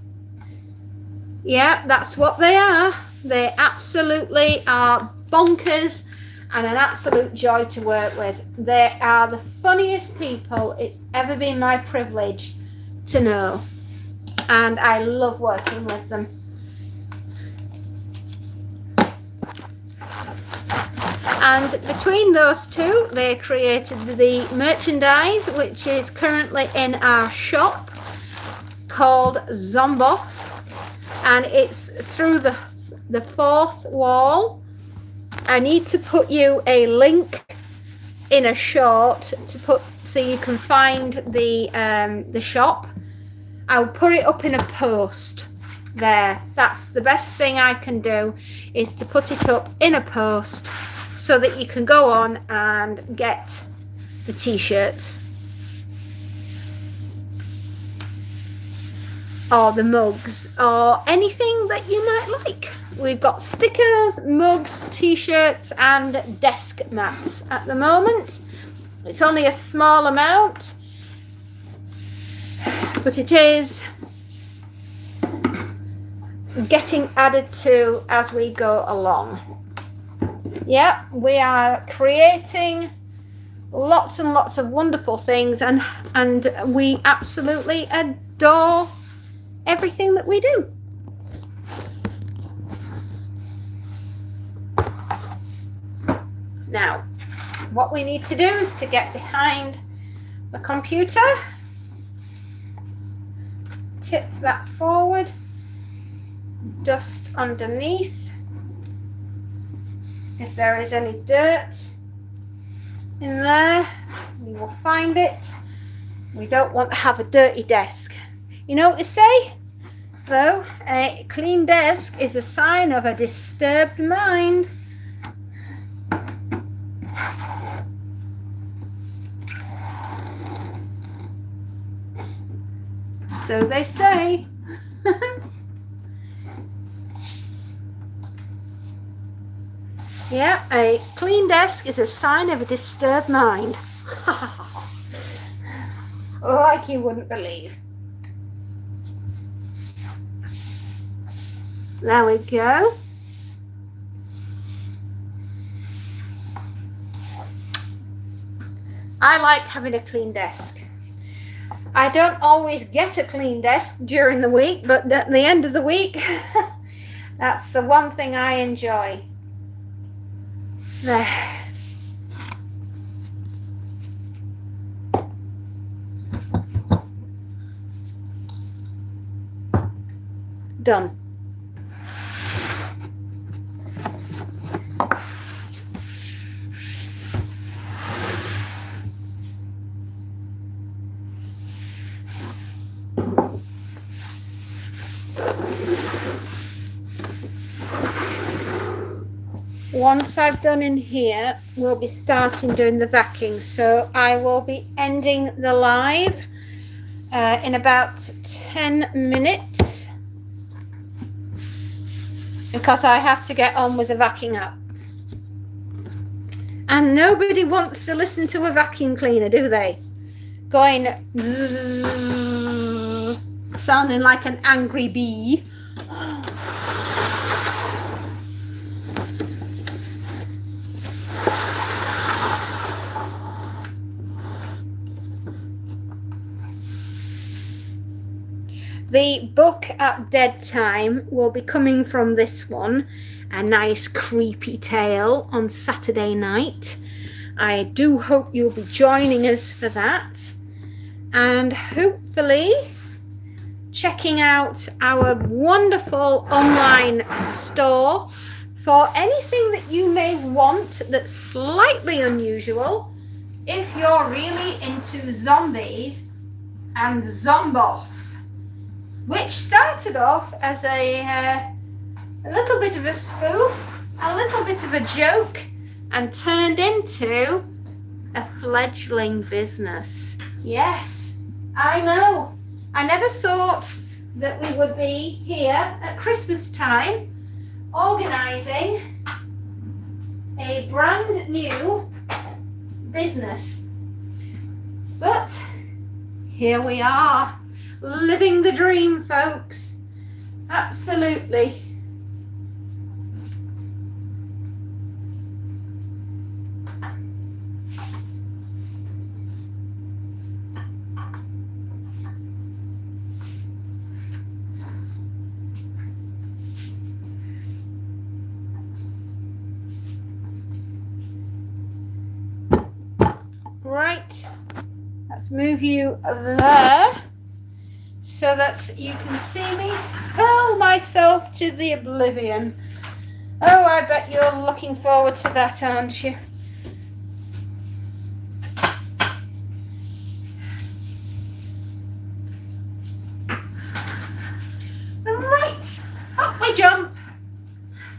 Yeah, that's what they are. They absolutely are bonkers and an absolute joy to work with. They are the funniest people it's ever been my privilege to know. And I love working with them. And between those two, they created the merchandise, which is currently in our shop, called Zomboff. And it's through the fourth wall. I need to put you a link in a short to put so you can find the shop. I'll put it up in a post there. That's the best thing I can do, is to put it up in a post so that you can go on and get the t-shirts or the mugs or anything that you might like. We've got stickers, mugs, t-shirts and desk mats at the moment. It's only a small amount, but it is getting added to as we go along. Yeah, we are creating lots and lots of wonderful things, and we absolutely adore everything that we do. Now, what we need to do is to get behind the computer, tip that forward, dust underneath. If there is any dirt in there, we will find it. We don't want to have a dirty desk. You know what they say, though? A clean desk is a sign of a disturbed mind. So they say. Yeah, a clean desk is a sign of a disturbed mind. Like you wouldn't believe. There we go. I like having a clean desk. I don't always get a clean desk during the week, but at the end of the week, that's the one thing I enjoy. There. Done. Once I've done in here, we'll be starting doing the vacuuming. So I will be ending the live in about 10 minutes because I have to get on with the vacuuming up. And nobody wants to listen to a vacuum cleaner, do they? Going zzz, sounding like an angry bee. The book at Dead Time will be coming from this one, A Nice Creepy Tale, on Saturday night. I do hope you'll be joining us for that, and hopefully checking out our wonderful online store for anything that you may want that's slightly unusual if you're really into zombies and Zomboff, which started off as a little bit of a spoof, a little bit of a joke, and turned into a fledgling business. Yes, I know. I never thought that we would be here at Christmas time organising a brand new business. But here we are. Living the dream, folks. Absolutely. Right. Let's move you there, so that you can see me hurl myself to the oblivion. Oh, I bet you're looking forward to that, aren't you? Right, up we jump.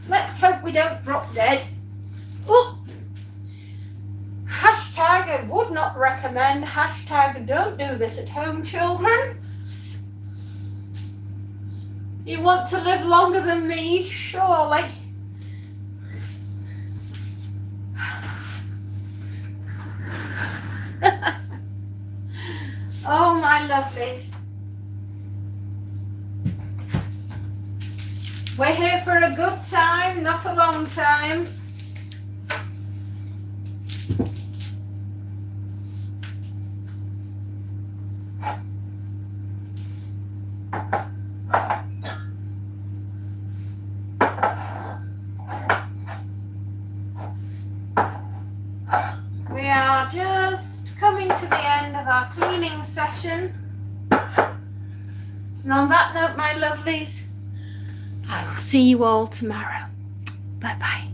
Let's hope we don't drop dead. Oh. Hashtag I would not recommend. Hashtag don't do this at home, children. You want to live longer than me, surely. Oh, my lovelies. We're here for a good time, not a long time. We are just coming to the end of our cleaning session. And on that note, my lovelies, I will see you all tomorrow. Bye-bye.